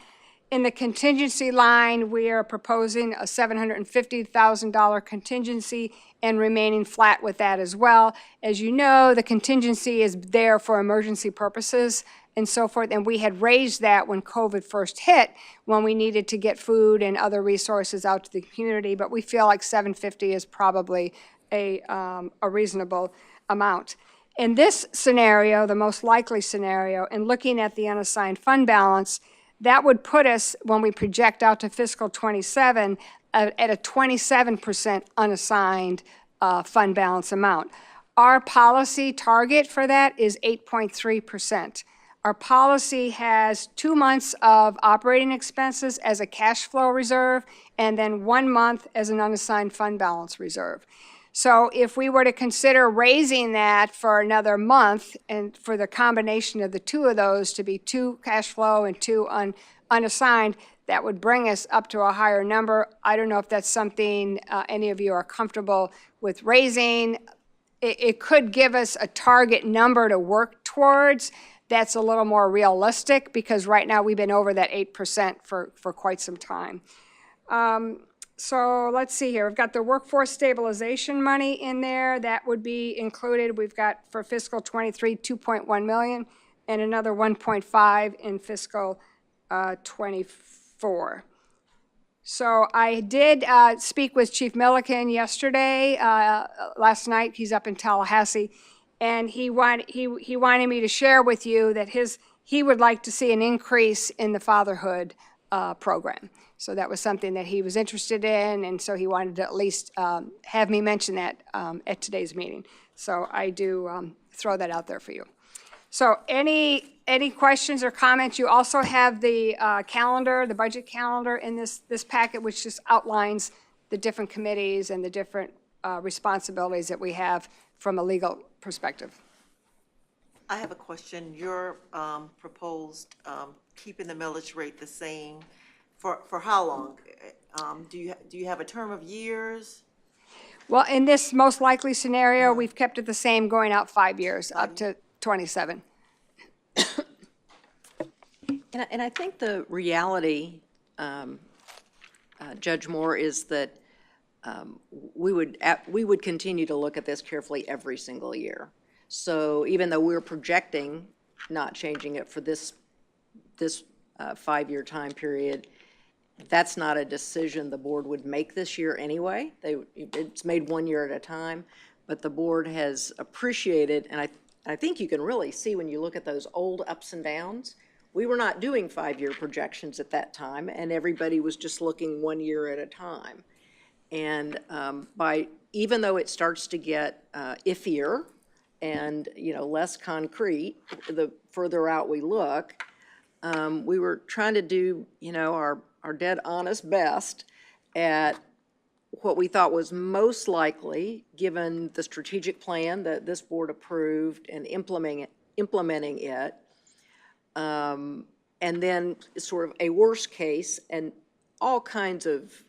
In the contingency line, we are proposing a $750,000 contingency and remaining flat with that as well. As you know, the contingency is there for emergency purposes and so forth, and we had raised that when COVID first hit, when we needed to get food and other resources out to the community, but we feel like $750 is probably a reasonable amount. In this scenario, the most likely scenario, and looking at the unassigned fund balance, that would put us, when we project out to fiscal 27, at a 27% unassigned fund balance amount. Our policy target for that is 8.3%. Our policy has 2 months of operating expenses as a cash flow reserve and then 1 month as an unassigned fund balance reserve. So if we were to consider raising that for another month and for the combination of the 2 of those to be 2 cash flow and 2 unassigned, that would bring us up to a higher number. I don't know if that's something any of you are comfortable with raising. It could give us a target number to work towards that's a little more realistic, because right now we've been over that 8% for quite some time. So let's see here. We've got the workforce stabilization money in there. That would be included. We've got for fiscal 23, 2.1 million and another 1.5 in fiscal 24. So I did speak with Chief Milliken yesterday, last night. He's up in Tallahassee. And he wanted me to share with you that he would like to see an increase in the fatherhood program. So that was something that he was interested in, and so he wanted to at least have me mention that at today's meeting. So I do throw that out there for you. So any questions or comments? You also have the calendar, the budget calendar in this packet, which just outlines the different committees and the different responsibilities that we have from a legal perspective. I have a question. Your proposed keeping the millage rate the same, for how long? Do you have a term of years? Well, in this most likely scenario, we've kept it the same going out 5 years, up to 27. And I think the reality, Judge Moore, is that we would continue to look at this carefully every single year. So even though we're projecting not changing it for this 5-year time period, that's not a decision the board would make this year anyway. It's made 1 year at a time, but the board has appreciated, and I think you can really see when you look at those old ups and downs, we were not doing 5-year projections at that time, and everybody was just looking 1 year at a time. And even though it starts to get iffier and, less concrete, the further out we look, we were trying to do, our dead honest best at what we thought was most likely, given the strategic plan that this board approved and implementing it, and then sort of a worst case, and all kinds of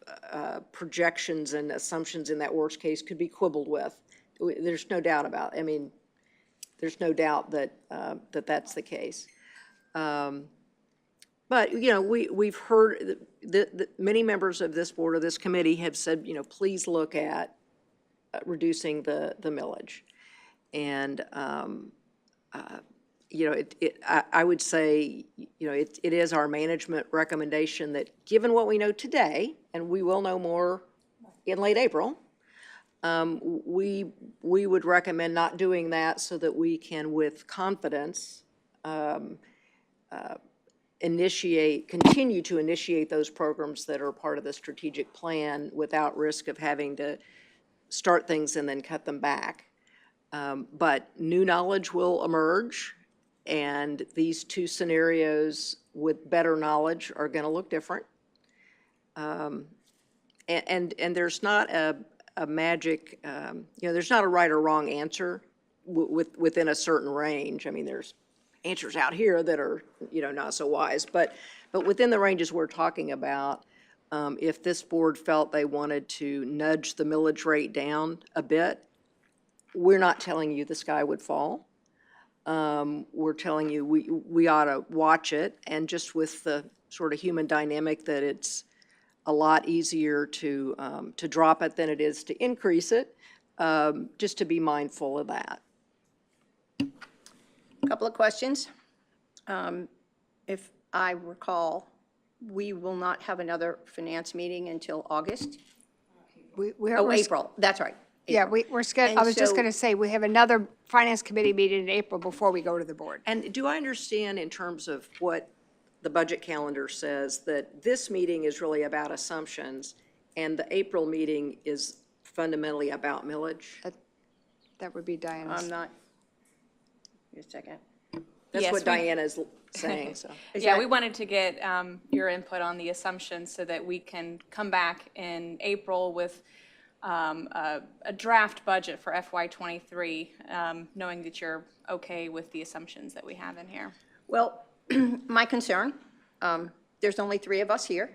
projections and assumptions in that worst case could be quibbled with. There's no doubt about it. I mean, there's no doubt that that's the case. But, we've heard many members of this board or this committee have said, please look at reducing the millage. And, I would say, it is our management recommendation that given what we know today, and we will know more in late April, we would recommend not doing that so that we can, with confidence, continue to initiate those programs that are part of the strategic plan without risk of having to start things and then cut them back. But new knowledge will emerge, and these two scenarios with better knowledge are going to look different. And there's not a magic, there's not a right or wrong answer within a certain range. I mean, there's answers out here that are, not so wise, but within the ranges we're talking about, if this board felt they wanted to nudge the millage rate down a bit, we're not telling you the sky would fall. We're telling you we ought to watch it, and just with the sort of human dynamic that it's a lot easier to drop it than it is to increase it, just to be mindful of that. Couple of questions. If I recall, we will not have another finance meeting until August? April, that's right. Yeah, we're scheduled, I was just going to say, we have another finance committee meeting in April before we go to the board. And do I understand in terms of what the budget calendar says that this meeting is really about assumptions and the April meeting is fundamentally about millage? That would be Diana's. I'm not, just a second. That's Yes, what we- Diana's saying, so. Yeah, we wanted to get your input on the assumptions so that we can come back in April with a draft budget for FY23, knowing that you're okay with the assumptions that we have in here. Well, my concern, there's only 3 of us here,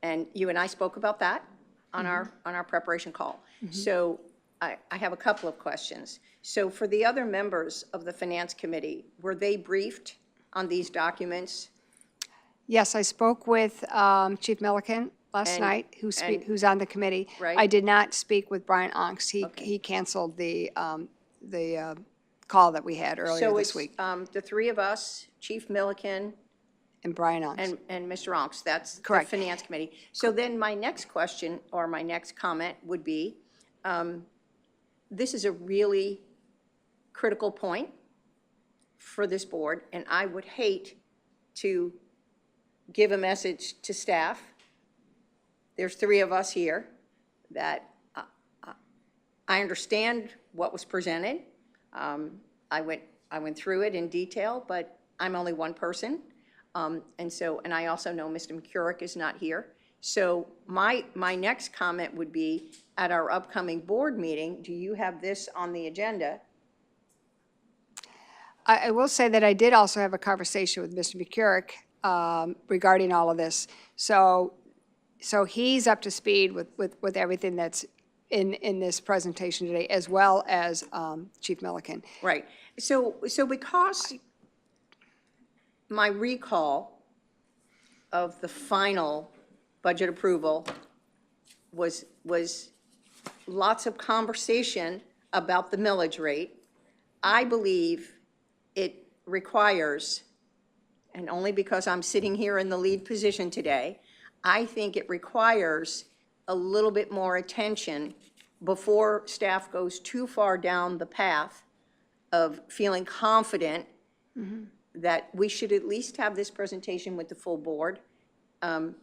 and you and I spoke about that on our preparation call. So I have a couple of questions. So for the other members of the Finance Committee, were they briefed on these documents? Yes, I spoke with Chief Milliken last night, who's on the committee. Right. I did not speak with Brian Onks. He canceled the call that we had earlier this week. So it's the 3 of us, Chief Milliken, And Brian Onks. and Mr. Onks, that's the Correct. Finance Committee. So then my next question, or my next comment would be, this is a really critical point for this board, and I would hate to give a message to staff. There's 3 of us here that I understand what was presented. I went through it in detail, but I'm only one person. And I also know Mr. McCurrick is not here. So my next comment would be, at our upcoming board meeting, do you have this on the agenda? I will say that I did also have a conversation with Mr. McCurrick regarding all of this. So he's up to speed with everything that's in this presentation today, as well as Chief Milliken. Right. So because my recall of the final budget approval was lots of conversation about the millage rate, I believe it requires, and only because I'm sitting here in the lead position today, I think it requires a little bit more attention before staff goes too far down the path of feeling confident that we should at least have this presentation with the full board, and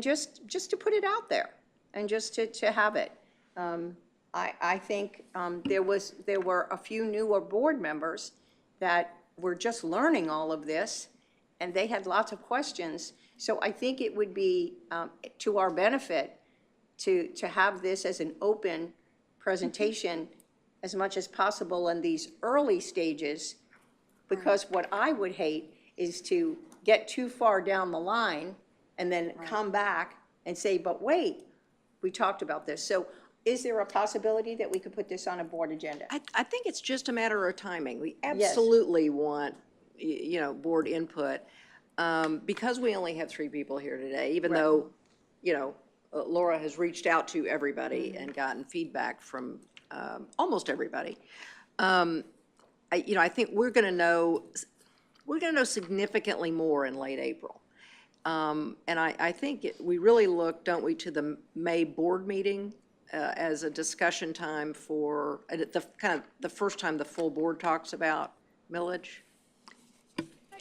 just to put it out there, and just to have it. I think there were a few newer board members that were just learning all of this, and they had lots of questions. So I think it would be to our benefit to have this as an open presentation as much as possible in these early stages, because what I would hate is to get too far down the line and then come back and say, but wait, we talked about this. So is there a possibility that we could put this on a board agenda? I think it's just a matter of timing. We absolutely want, board input. Because we only have 3 people here today, even though, Laura has reached out to everybody and gotten feedback from almost everybody. I think we're going to know significantly more in late April. And I think we really look, don't we, to the May board meeting as a discussion time for the first time the full board talks about millage?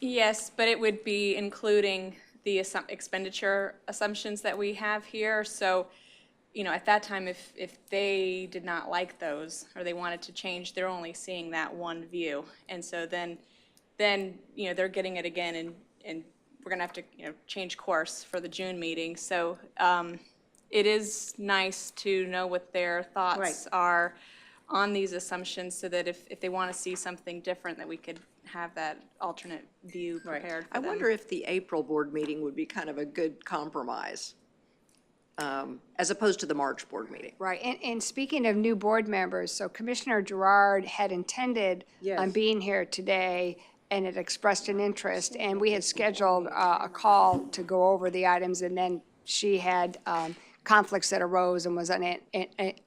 Yes, but it would be including the expenditure assumptions that we have here. So, at that time, if they did not like those or they wanted to change, they're only seeing that one view. And so then they're getting it again, and we're going to have to change course for the June meeting. So it is nice to know what their thoughts are on these assumptions, so that if they want to see something different, that we could have that alternate view prepared for I them. wonder if the April board meeting would be kind of a good compromise, as opposed to the March board meeting. Right, and speaking of new board members, so Commissioner Gerard had intended on being here today and had expressed an interest, and we had scheduled a call to go over the items, and then she had conflicts that arose and was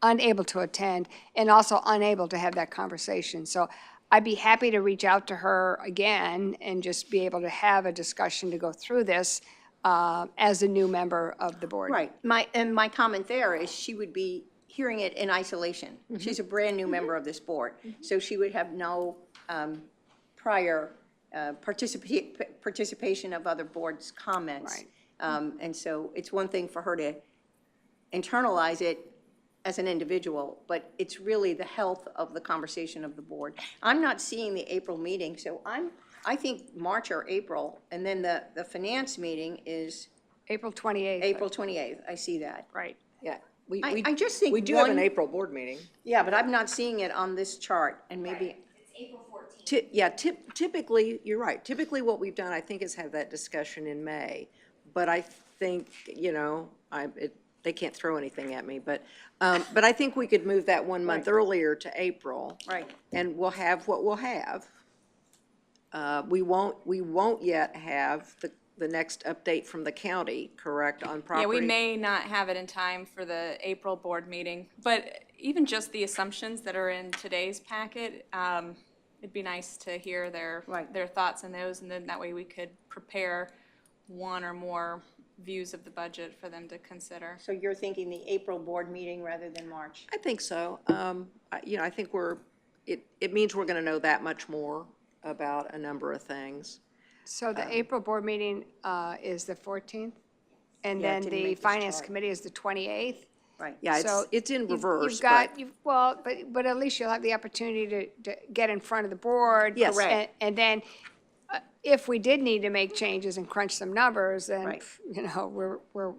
unable to attend, and also unable to have that conversation. So I'd be happy to reach out to her again and just be able to have a discussion to go through this as a new member of the board. Right. My comment there is she would be hearing it in isolation. She's a brand-new member of this board, so she would have no prior participation of other boards' comments. Right. And so it's one thing for her to internalize it as an individual, but it's really the health of the conversation of the board. I'm not seeing the April meeting, so I think March or April, and then the finance meeting is April 28th. April 28th. I see that. Right. Yeah. I just think we do have an one- April board meeting. Yeah, but I'm not seeing it on this chart, and maybe, Typically, you're right. Typically, what we've done, I think, is have that discussion in May. But I think, they can't throw anything at me, but I think we could move that 1 month earlier to April. Right. And we'll have what we'll have. We won't yet have the next update from the county, correct, on property? Yeah, we may not have it in time for the April board meeting, but even just the assumptions that are in today's packet, it'd be nice to hear their thoughts on those, and then that way we could prepare one or more views of the budget for them to consider. so you're thinking the April board meeting rather than March? I think so. I think we're it means we're going to know that much more about a number of things. So the April board meeting is the 14th? And Yeah, it then didn't the make this finance chart. committee is the 28th? Right. Yeah, So it's in you've- reverse, You've got, but well, but at least you'll have the opportunity to get in front of the board. Yes. Correct. And then if we did need to make changes and crunch some numbers, then, Right. you know, we're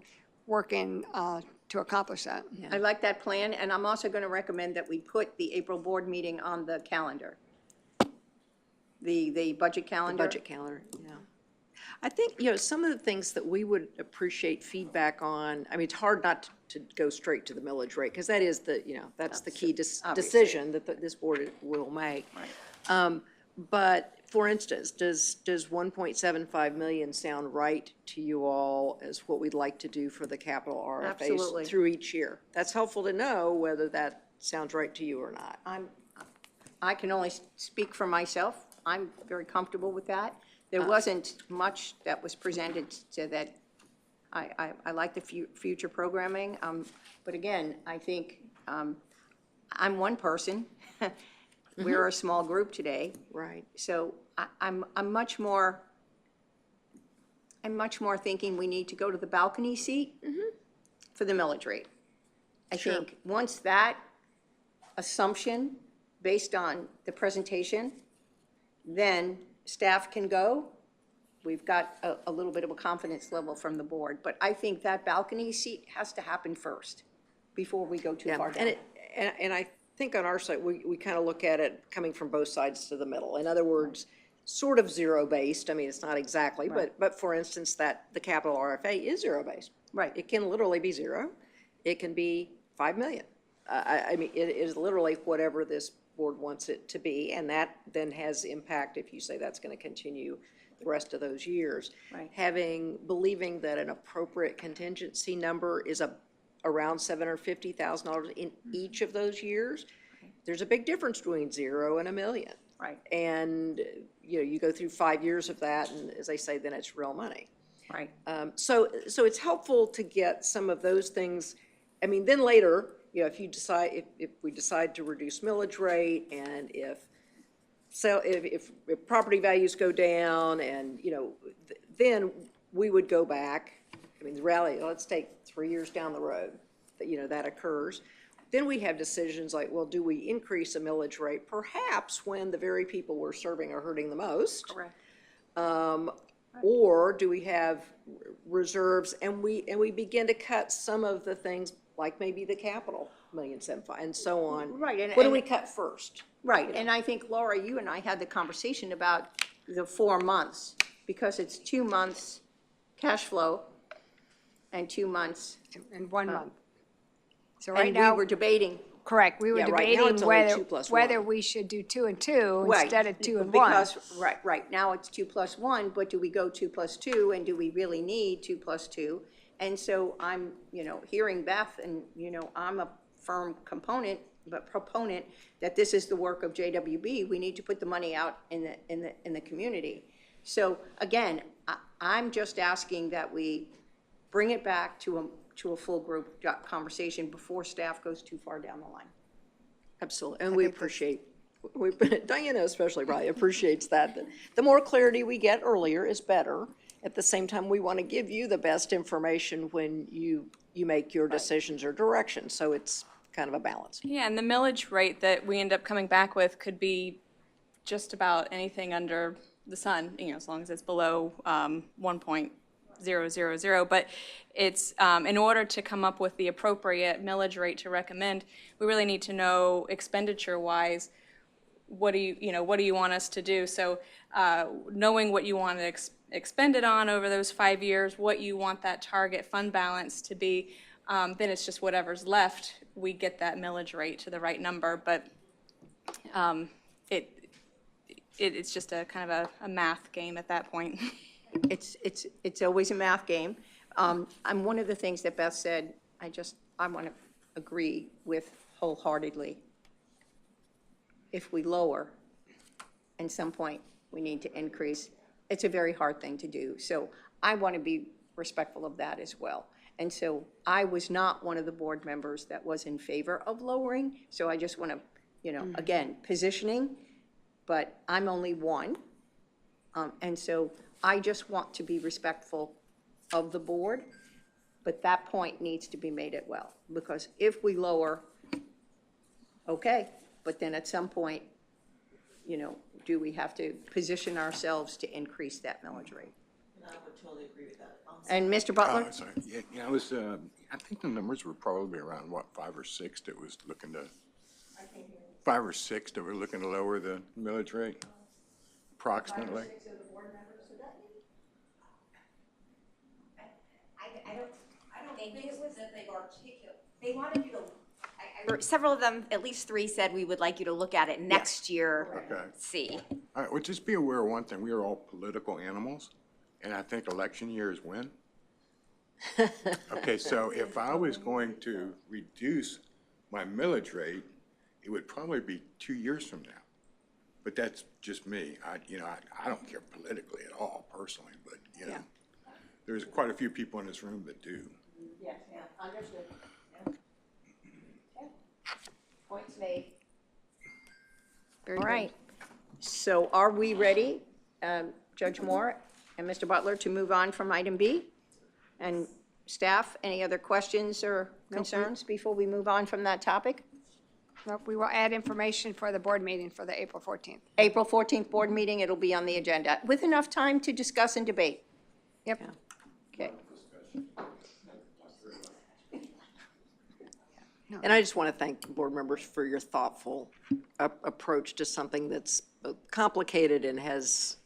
working to accomplish that. I like that plan, and I'm also going to recommend that we put the April board meeting on the calendar. The budget calendar. budget calendar, yeah. I think, some of the things that we would appreciate feedback on, I mean, it's hard not to go straight to the millage rate, because that is that's the key obviously. decision that this board will make. But, for instance, does 1.75 million sound right to you all as what we'd like to do for the capital Absolutely. RFAs through each year? That's helpful to know whether that sounds right to you or not. I can only speak for myself. I'm very comfortable with that. There wasn't much that was presented to that. I like the future programming, but again, I think I'm one person. We're a small group today. Right. So I'm much more thinking we need to go to the balcony seat for the millage rate. I think once that assumption, based on the presentation, then staff can go. We've got a little bit of a confidence level from the board, but I think that balcony seat has to happen first before we go too far down. And I think on our side, we kind of look at it coming from both sides to the middle. In other words, sort of zero-based. I mean, it's not exactly, but for instance, that the capital RFA is zero-based. Right. It can literally be zero. It can be 5 million. I mean, it is literally whatever this board wants it to be, and that then has impact if you say that's going to continue the rest of those years. Right. Believing that an appropriate contingency number is around $750,000 in each of those years, there's a big difference between 0 and $1 million. Right. And, you go through 5 years of that, and as they say, then it's real money. Right. So it's helpful to get some of those things. I mean, then later, if you decide, if we decide to reduce millage rate, and if property values go down, and, then we would go back. I mean, the reality, let's take 3 years down the road, that occurs. Then we have decisions like, well, do we increase a millage rate, perhaps when the very people we're serving are hurting the most? Correct. Or do we have reserves, and we begin to cut some of the things, like maybe the capital, $1.75 million, and so on. Right, and- What do and- we cut first? Right, and I think, Laura, you and I had the conversation about the 4 months, because it's 2 months cash flow and 2 months. In 1 month. So right And we now, were debating. correct, we were Yeah, right now it's debating only whether, 2 plus whether 1. we should do 2 and 2 Right, instead of 2 and 1. Because, right, now it's 2 plus 1, but do we go 2 plus 2, and do we really need 2 plus 2? And so I'm, hearing Beth, and, I'm a firm proponent that this is the work of JWB. We need to put the money out in the community. So again, I'm just asking that we bring it back to a full group conversation before staff goes too far down the line. Absolutely, and we appreciate, Diana especially probably appreciates that. The more clarity we get earlier is better. At the same time, we want to give you the best information when you make your decisions or directions, so it's kind of a balance. Yeah, and the millage rate that we end up coming back with could be just about anything under the sun, as long as it's below 1.000. But it's, in order to come up with the appropriate millage rate to recommend, we really need to know expenditure-wise, what do you want us to do? So knowing what you want to expend it on over those 5 years, what you want that target fund balance to be, then it's just whatever's left, we get that millage rate to the right number. But it's just a kind of a math game at that point. It's always a math game. I'm one of the things that Beth said, I want to agree with wholeheartedly. If we lower, at some point, we need to increase. It's a very hard thing to do. So I want to be respectful of that as well. And so I was not one of the board members that was in favor of lowering. So I just want to again, positioning, but I'm only one. And so I just want to be respectful of the board, but that point needs to be made as well. Because if we lower, okay, but then at some point, do we have to position ourselves to increase that millage rate? I would totally agree with that. And Mr. Butler? Oh, sorry. Yeah, I think the numbers were probably around, what, 5 or 6 that was looking to, 5 or 6 that were looking to lower the millage rate, approximately. I don't think it was that they've articulated, they wanted you to, several of them, at least 3 said we would like you to look at it next year, Okay. see. All right, well, just be aware of one thing. We are all political animals, and I think election years win. Okay, so if I was going to reduce my millage rate, it would probably be 2 years from now. But that's just me. I don't care politically at all, personally, but, there's quite a few people in this room that do. Yes, understood. Points made. All right. So are we ready, Judge Moore and Mr. Butler, to move on from item B? And staff, any other questions or concerns before we move on from that topic? Nope, we will add information for the board meeting for the April 14th. April 14th board meeting, it'll be on the agenda, with enough time to discuss and debate. Yep. Okay. And I just want to thank board members for your thoughtful approach to something that's complicated and has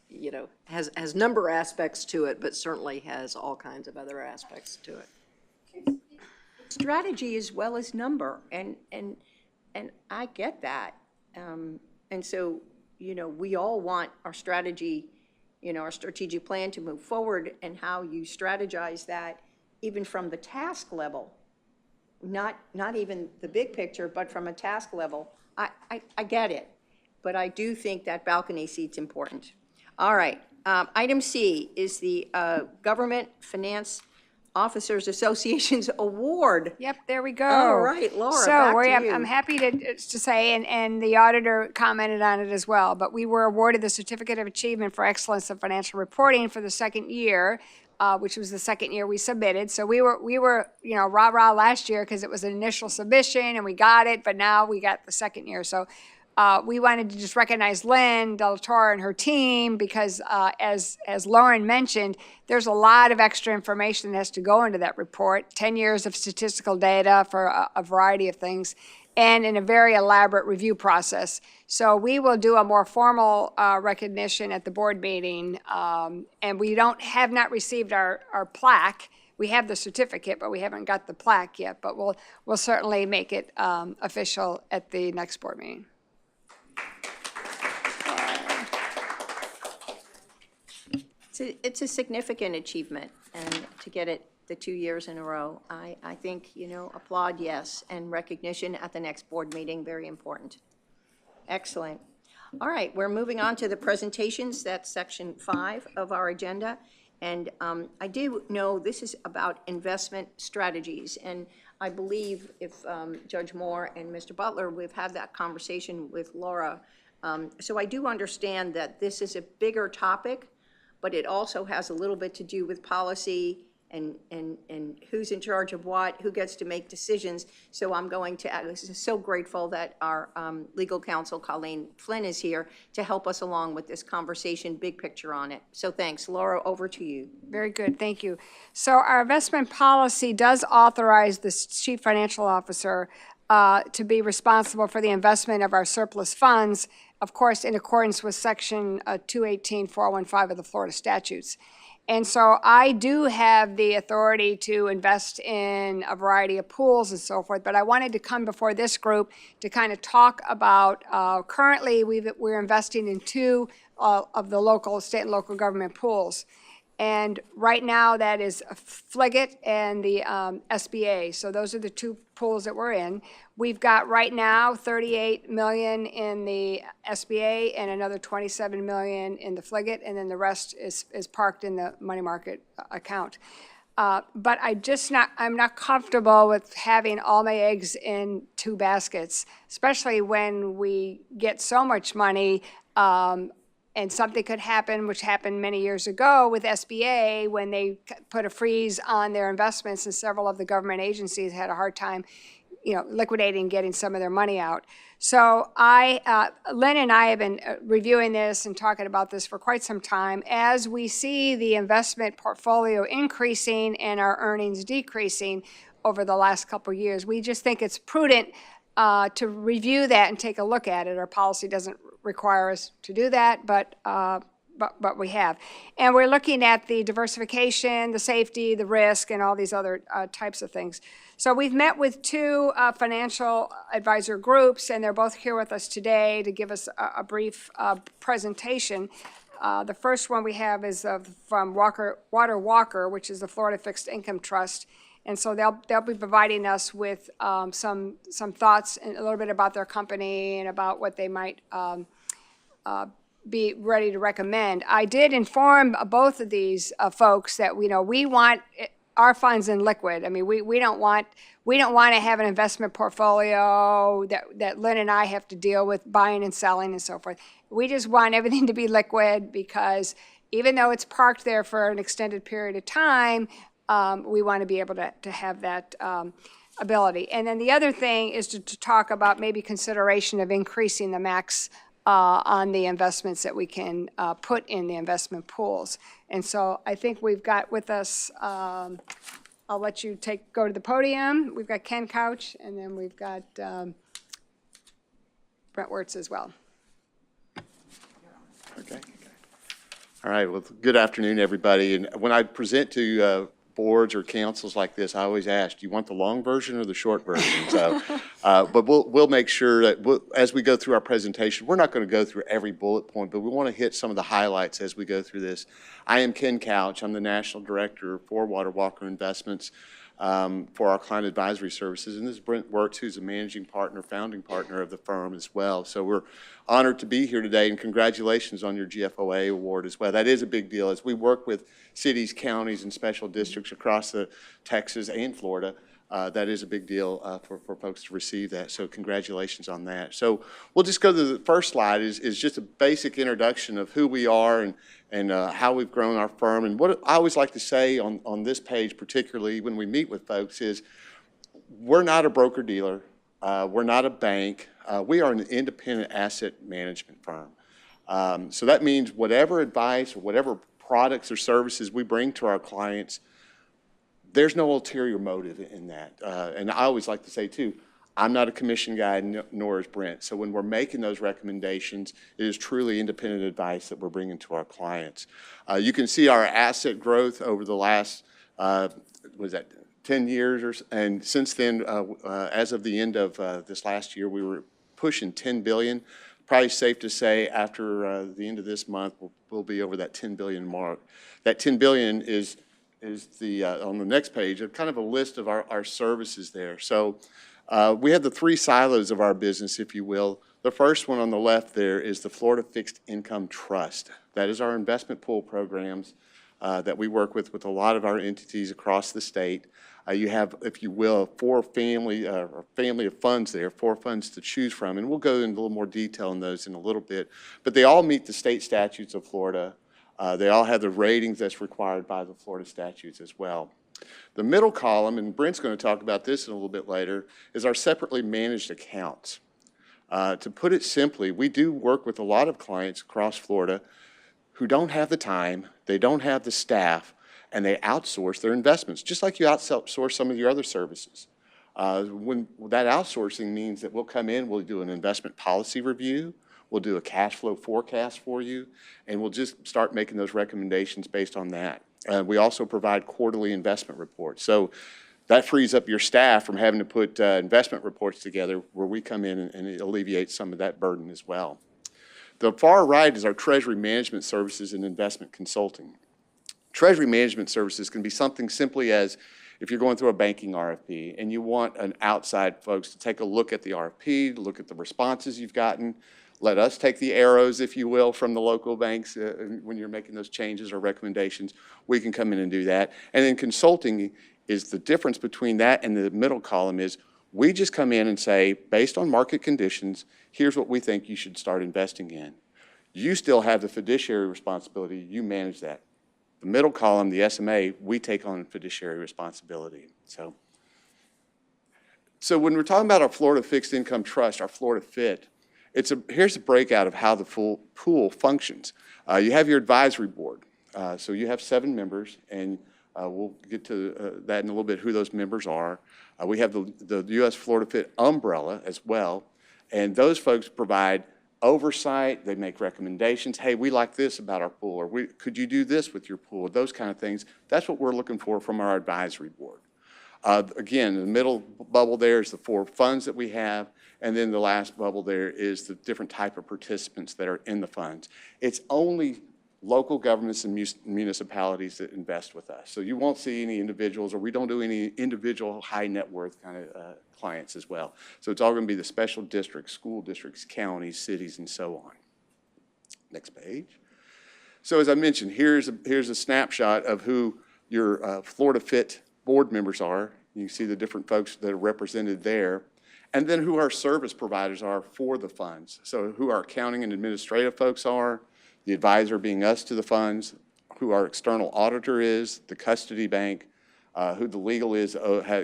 number aspects to it, but certainly has all kinds of other aspects to it. Strategy as well as number, and I get that. And so, we all want our strategy, our strategic plan to move forward, and how you strategize that, even from the task level. Not even the big picture, but from a task level. I get it, but I do think that balcony seat's important. All right, item C is the Government Finance Officers Association's award. Yep, there we go. All right, Laura, So back to you. I'm happy to say, and the auditor commented on it as well, but we were awarded the Certificate of Achievement for Excellence in Financial Reporting for the second year, which was the second year we submitted. So we were rah-rah last year because it was an initial submission and we got it, but now we got the second year. So we wanted to just recognize Lynn Del Toro and her team because as Lauren mentioned, there's a lot of extra information that has to go into that report, 10 years of statistical data for a variety of things, and in a very elaborate review process. So we will do a more formal recognition at the board meeting, and we have not received our plaque. We have the certificate, but we haven't got the plaque yet, but we'll certainly make it official at the next board meeting. It's a significant achievement, and to get it the 2 years in a row, I think, applaud, yes, and recognition at the next board meeting, very important. Excellent. All right, we're moving on to the presentations. That's section 5 of our agenda. And I do know this is about investment strategies, and I believe if Judge Moore and Mr. Butler, we've had that conversation with Laura. So I do understand that this is a bigger topic, but it also has a little bit to do with policy and who's in charge of what, who gets to make decisions. So I'm going to, so grateful that our legal counsel, Colleen Flynn, is here to help us along with this conversation, big picture on it. So thanks. Laura, over to you. Very good, thank you. So our investment policy does authorize the chief financial officer to be responsible for the investment of our surplus funds, of course, in accordance with section 218-415 of the Florida statutes. And so I do have the authority to invest in a variety of pools and so forth, but I wanted to come before this group to kind of talk about, currently we're investing in 2 of the local, state and local government pools. And right now that is Fliggett and the SBA. So those are the 2 pools that we're in. We've got right now $38 million in the SBA and another $27 million in the Fliggett, and then the rest is parked in the money market account. But I'm not comfortable with having all my eggs in two baskets, especially when we get so much money, and something could happen, which happened many years ago with SBA, when they put a freeze on their investments, and several of the government agencies had a hard time, liquidating, getting some of their money out. So Lynn and I have been reviewing this and talking about this for quite some time. As we see the investment portfolio increasing and our earnings decreasing over the last couple of years, we just think it's prudent to review that and take a look at it. Our policy doesn't require us to do that, but we have. And we're looking at the diversification, the safety, the risk, and all these other types of things. So we've met with two financial advisor groups, and they're both here with us today to give us a brief presentation. The first one we have is from Water Walker, which is the Florida Fixed Income Trust. And so they'll be providing us with some thoughts and a little bit about their company and about what they might be ready to recommend. I did inform both of these folks that we want our funds in liquid. I mean, we don't want to have an investment portfolio that Lynn and I have to deal with buying and selling and so forth. We just want everything to be liquid, because even though it's parked there for an extended period of time, we want to be able to have that ability. And then the other thing is to talk about maybe consideration of increasing the max on the investments that we can put in the investment pools. And so I think we've got with us, I'll let you go to the podium. We've got Ken Couch, and then we've got Brent Wirtz as well. Okay. All right. Well, good afternoon, everybody. And when I present to boards or councils like this, I always ask, do you want the long version or the short version? So, but we'll make sure that as we go through our presentation, we're not going to go through every bullet point, but we want to hit some of the highlights as we go through this. I am Ken Couch. I'm the National Director for Water Walker Investments for our client advisory services. And this is Brent Wirtz, who's a managing partner, founding partner of the firm as well. So we're honored to be here today, and congratulations on your GFOA award as well. That is a big deal. As we work with cities, counties, and special districts across Texas and Florida, that is a big deal for folks to receive that. So congratulations on that. So we'll just go to the first slide is just a basic introduction of who we are and how we've grown our firm. And what I always like to say on this page, particularly when we meet with folks, is we're not a broker-dealer. We're not a bank. We are an independent asset management firm. So that means whatever advice or whatever products or services we bring to our clients, there's no ulterior motive in that. And I always like to say, too, I'm not a commission guy, nor is Brent. So when we're making those recommendations, it is truly independent advice that we're bringing to our clients. You can see our asset growth over the last, 10 years, and since then, as of the end of this last year, we were pushing $10 billion. Probably safe to say after the end of this month, we'll be over that $10 billion mark. That $10 billion is the on the next page, kind of a list of our services there. So we have the three silos of our business, if you will. The first one on the left there is the Florida Fixed Income Trust. That is our investment pool programs that we work with a lot of our entities across the state. You have, if you will, four family of funds there, four funds to choose from, and we'll go into a little more detail on those in a little bit. But they all meet the state statutes of Florida. They all have the ratings that's required by the Florida statutes as well. The middle column, and Brent's going to talk about this in a little bit later, is our separately managed accounts. To put it simply, we do work with a lot of clients across Florida who don't have the time, they don't have the staff, and they outsource their investments, just like you outsource some of your other services. When that outsourcing means that we'll come in, we'll do an investment policy review, we'll do a cash flow forecast for you, and we'll just start making those recommendations based on that. We also provide quarterly investment reports. So that frees up your staff from having to put investment reports together, where we come in and it alleviates some of that burden as well. The far right is our treasury management services and investment consulting. Treasury management services can be something simply as if you're going through a banking RFP and you want an outside folks to take a look at the RFP, look at the responses you've gotten, let us take the arrows, if you will, from the local banks when you're making those changes or recommendations. We can come in and do that. And then consulting is the difference between that and the middle column is we just come in and say, based on market conditions, here's what we think you should start investing in. You still have the fiduciary responsibility. You manage that. The middle column, the SMA, we take on fiduciary responsibility. So when we're talking about our Florida Fixed Income Trust, our Florida FIT, here's a breakout of how the full pool functions. You have your advisory board. So you have 7 members, and we'll get to that in a little bit, who those members are. We have the U.S. Florida FIT umbrella as well, and those folks provide oversight. They make recommendations. Hey, we like this about our pool, or could you do this with your pool? Those kind of things. That's what we're looking for from our advisory board. Again, the middle bubble there is the 4 funds that we have, and then the last bubble there is the different type of participants that are in the funds. It's only local governments and municipalities that invest with us. So you won't see any individuals, or we don't do any individual high net worth kind of clients as well. So it's all going to be the special districts, school districts, counties, cities, and so on. Next page. So as I mentioned, here's a snapshot of who your Florida FIT board members are. You can see the different folks that are represented there. And then who our service providers are for the funds. So who our accounting and administrative folks are, the advisor being us to the funds, who our external auditor is, the custody bank, who the legal is,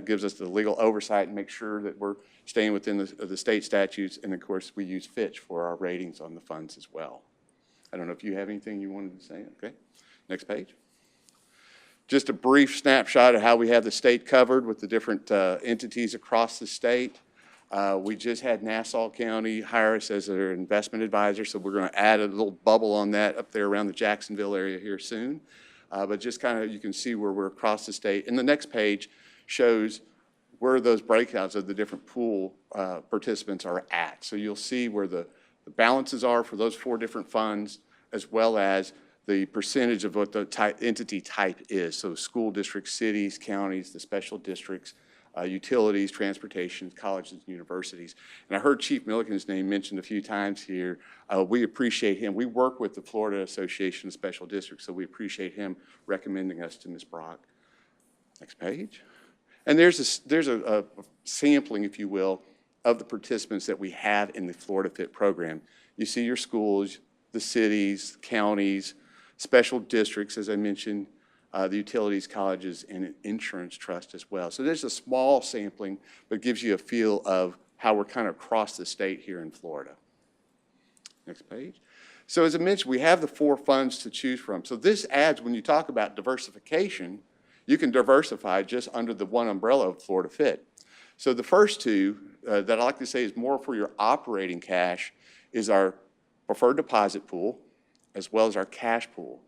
gives us the legal oversight and make sure that we're staying within the state statutes. And of course, we use Fitch for our ratings on the funds as well. I don't know if you have anything you wanted to say. Okay, next page. Just a brief snapshot of how we have the state covered with the different entities across the state. We just had Nassau County hire us as their investment advisor, so we're going to add a little bubble on that up there around the Jacksonville area here soon. But just kind of, you can see where we're across the state. And the next page shows where those breakouts of the different pool participants are at. So you'll see where the balances are for those 4 different funds, as well as the percentage of what the entity type is. So school districts, cities, counties, the special districts, utilities, transportation, colleges, and universities. And I heard Chief Milliken's name mentioned a few times here. We appreciate him. We work with the Florida Association of Special Districts, so we appreciate him recommending us to Ms. Brock. Next page. And there's a sampling, if you will, of the participants that we have in the Florida FIT program. You see your schools, the cities, counties, special districts, as I mentioned, the utilities, colleges, and an insurance trust as well. So there's a small sampling, but it gives you a feel of how we're kind of across the state here in Florida. Next page. So as I mentioned, we have the 4 funds to choose from. So this adds, when you talk about diversification, you can diversify just under the one umbrella of Florida FIT. So the first 2 that I like to say is more for your operating cash is our preferred deposit pool, as well as our cash pool.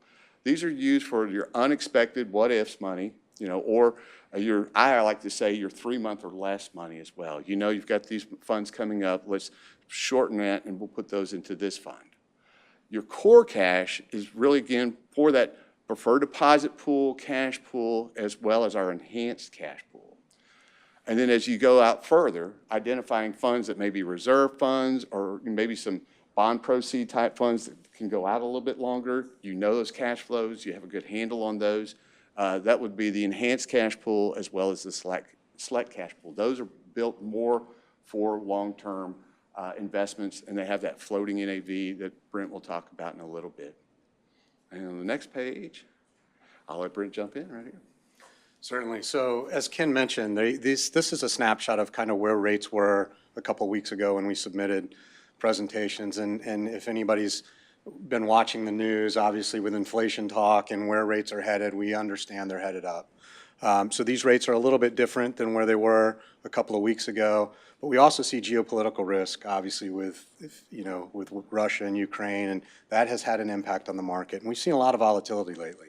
These are used for your unexpected what-ifs money, or I like to say your 3-month or less money as well. You've got these funds coming up. Let's shorten that, and we'll put those into this fund. Your core cash is really, again, for that preferred deposit pool, cash pool, as well as our enhanced cash pool. And then as you go out further, identifying funds that may be reserve funds or maybe some bond proceed type funds that can go out a little bit longer. Those cash flows. You have a good handle on those. That would be the enhanced cash pool as well as the select cash pool. Those are built more for long-term investments, and they have that floating NAV that Brent will talk about in a little bit. And on the next page, I'll let Brent jump in right here. Certainly. So as Ken mentioned, this is a snapshot of kind of where rates were a couple weeks ago when we submitted presentations. And if anybody's been watching the news, obviously with inflation talk and where rates are headed, we understand they're headed up. So these rates are a little bit different than where they were a couple of weeks ago. But we also see geopolitical risk, obviously, with Russia and Ukraine, and that has had an impact on the market. And we've seen a lot of volatility lately.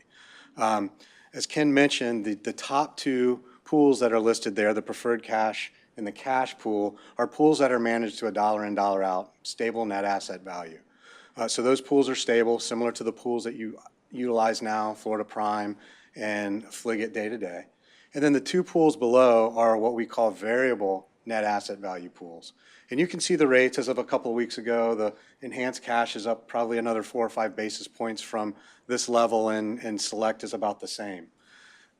As Ken mentioned, the top 2 pools that are listed there, the preferred cash and the cash pool, are pools that are managed to a dollar in, dollar out, stable net asset value. So those pools are stable, similar to the pools that you utilize now, Florida Prime and Fliggett day to day. And then the 2 pools below are what we call variable net asset value pools. And you can see the rates as of a couple of weeks ago. The enhanced cash is up probably another 4 or 5 basis points from this level, and select is about the same.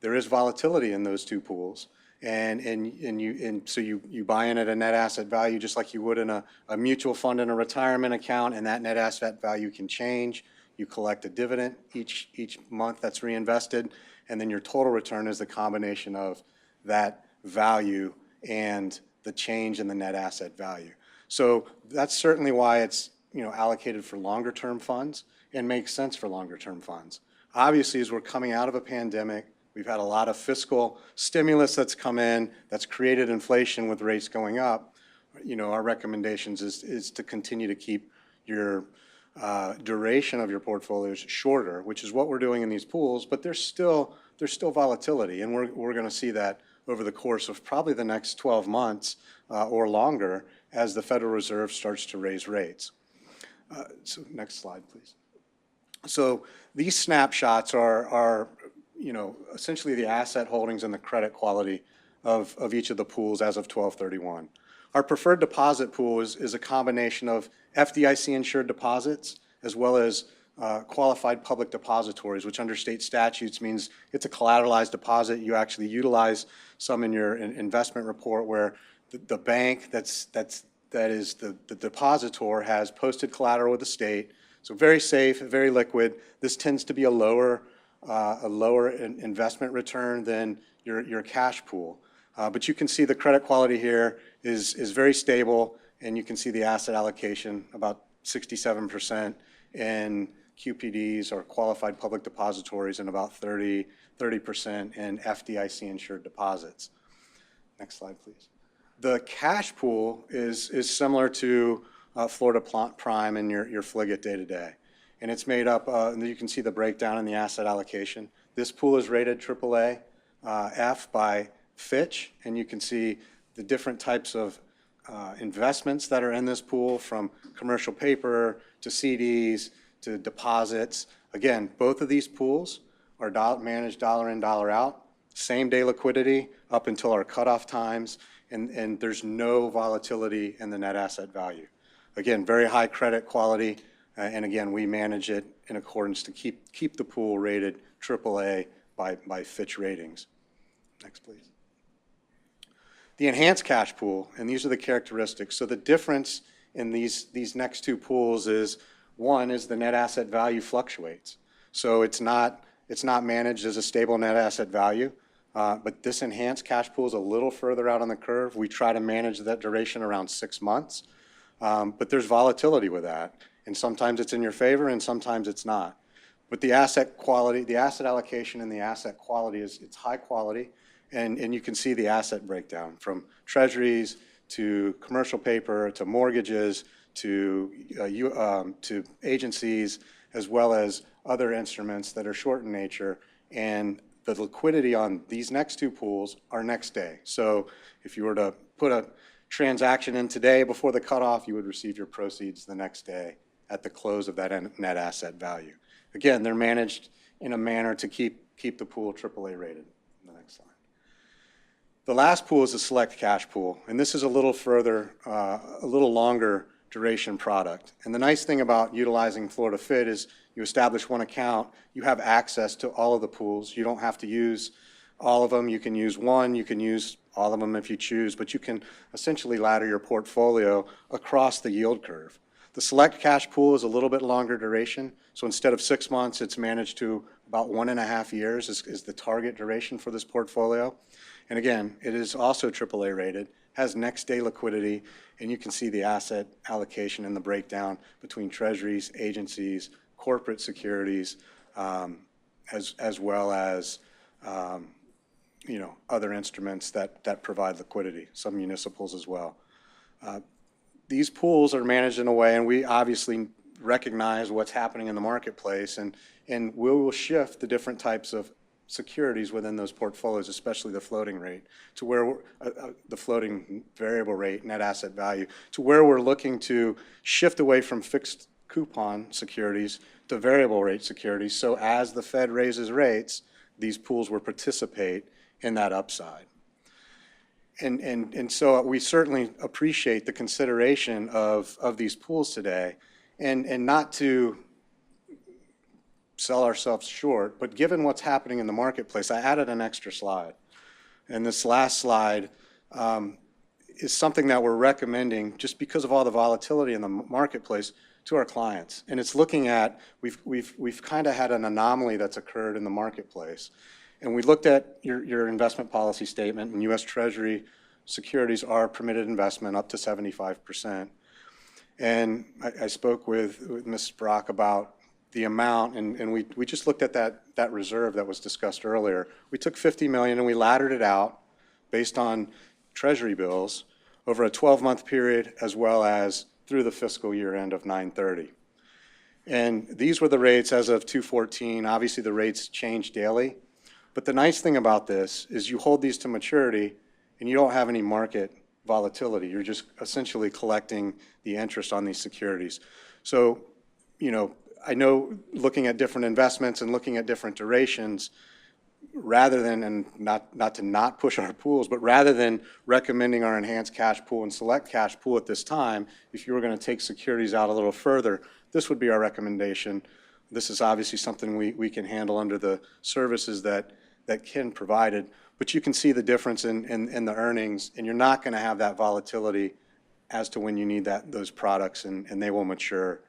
There is volatility in those two pools. So you buy in at a net asset value just like you would in a mutual fund in a retirement account, and that net asset value can change. You collect a dividend each month that's reinvested, and then your total return is the combination of that value and the change in the net asset value. So that's certainly why it's allocated for longer term funds and makes sense for longer term funds. Obviously, as we're coming out of a pandemic, we've had a lot of fiscal stimulus that's come in, that's created inflation with rates going up. Our recommendations is to continue to keep your duration of your portfolios shorter, which is what we're doing in these pools, but there's still volatility, and we're going to see that over the course of probably the next 12 months or longer as the Federal Reserve starts to raise rates. So next slide, please. So these snapshots are essentially the asset holdings and the credit quality of each of the pools as of 12/31. Our preferred deposit pool is a combination of FDIC insured deposits as well as qualified public depositories, which under state statutes means it's a collateralized deposit. You actually utilize some in your investment report where the bank that is the depositor has posted collateral with the state. So very safe, very liquid. This tends to be a lower investment return than your cash pool. But you can see the credit quality here is very stable, and you can see the asset allocation, about 67% in QPDs or qualified public depositories, and about 30% in FDIC insured deposits. Next slide, please. The cash pool is similar to Florida Prime and your Fliggett day-to-day. And it's made up, and you can see the breakdown in the asset allocation. This pool is rated AAA F by Fitch, and you can see the different types of investments that are in this pool, from commercial paper to CDs to deposits. Again, both of these pools are managed dollar in, dollar out, same day liquidity up until our cutoff times, and there's no volatility in the net asset value. Again, very high credit quality, and again, we manage it in accordance to keep the pool rated AAA by Fitch Ratings. Next, please. The enhanced cash pool, and these are the characteristics. So the difference in these next two pools is, one is the net asset value fluctuates. So it's not managed as a stable net asset value, but this enhanced cash pool is a little further out on the curve. We try to manage that duration around 6 months, but there's volatility with that. And sometimes it's in your favor and sometimes it's not. But the asset quality, the asset allocation and the asset quality it's high quality, and you can see the asset breakdown from treasuries to commercial paper to mortgages to agencies, as well as other instruments that are short in nature. And the liquidity on these next two pools are next day. So if you were to put a transaction in today before the cutoff, you would receive your proceeds the next day at the close of that net asset value. Again, they're managed in a manner to keep the pool AAA rated. The next slide. The last pool is a select cash pool, and this is a little further, a little longer duration product. And the nice thing about utilizing Florida Fit is you establish one account, you have access to all of the pools. You don't have to use all of them. You can use one, you can use all of them if you choose, but you can essentially ladder your portfolio across the yield curve. The select cash pool is a little bit longer duration. So instead of 6 months, it's managed to about 1.5 years is the target duration for this portfolio. And again, it is also AAA rated, has next day liquidity, and you can see the asset allocation and the breakdown between treasuries, agencies, corporate securities, as well as other instruments that provide liquidity, some municipals as well. These pools are managed in a way, and we obviously recognize what's happening in the marketplace, and we will shift the different types of securities within those portfolios, especially the floating rate, to where the floating variable rate net asset value, to where we're looking to shift away from fixed coupon securities to variable rate securities. So as the Fed raises rates, these pools will participate in that upside. And so we certainly appreciate the consideration of these pools today, and not to sell ourselves short, but given what's happening in the marketplace, I added an extra slide. And this last slide is something that we're recommending just because of all the volatility in the marketplace to our clients. And it's looking at, we've kind of had an anomaly that's occurred in the marketplace. And we looked at your investment policy statement, and U.S. Treasury securities are permitted investment up to 75%. And I spoke with Ms. Brock about the amount, and we just looked at that reserve that was discussed earlier. We took $50 million and we laddered it out based on Treasury bills over a 12-month period as well as through the fiscal year end of 9/30. And these were the rates as of 2/14. Obviously, the rates change daily. But the nice thing about this is you hold these to maturity and you don't have any market volatility. You're just essentially collecting the interest on these securities. So, I know looking at different investments and looking at different durations, rather than, and not to not push our pools, but rather than recommending our enhanced cash pool and select cash pool at this time, if you were going to take securities out a little further, this would be our recommendation. This is obviously something we can handle under the services that Ken provided, but you can see the difference in the earnings, and you're not going to have that volatility as to when you need those products, and they will mature.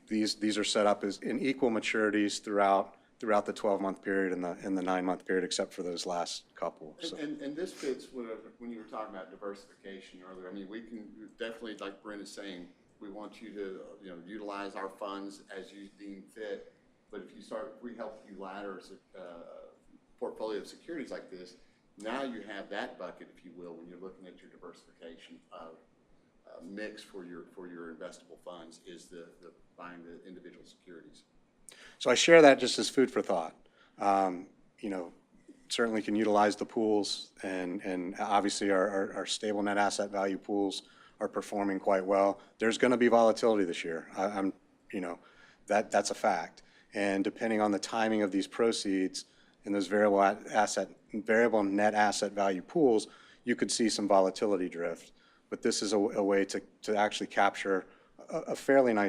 These are set up as in equal maturities throughout the 12-month period and the 9-month period, except for those last couple. So. And this fits when you were talking about diversification earlier. I mean, we can definitely, like Brent is saying, we want you to utilize our funds as you deem fit. But if we help you ladder a portfolio of securities like this, now you have that bucket, if you will, when you're looking at your diversification mix for your investable funds is the buying the individual securities. So I share that just as food for thought. Certainly can utilize the pools, and obviously our stable net asset value pools are performing quite well. There's going to be volatility this year. That's a fact. And depending on the timing of these proceeds in those variable net asset value pools, you could see some volatility drift. But this is a way to actually capture a fairly nice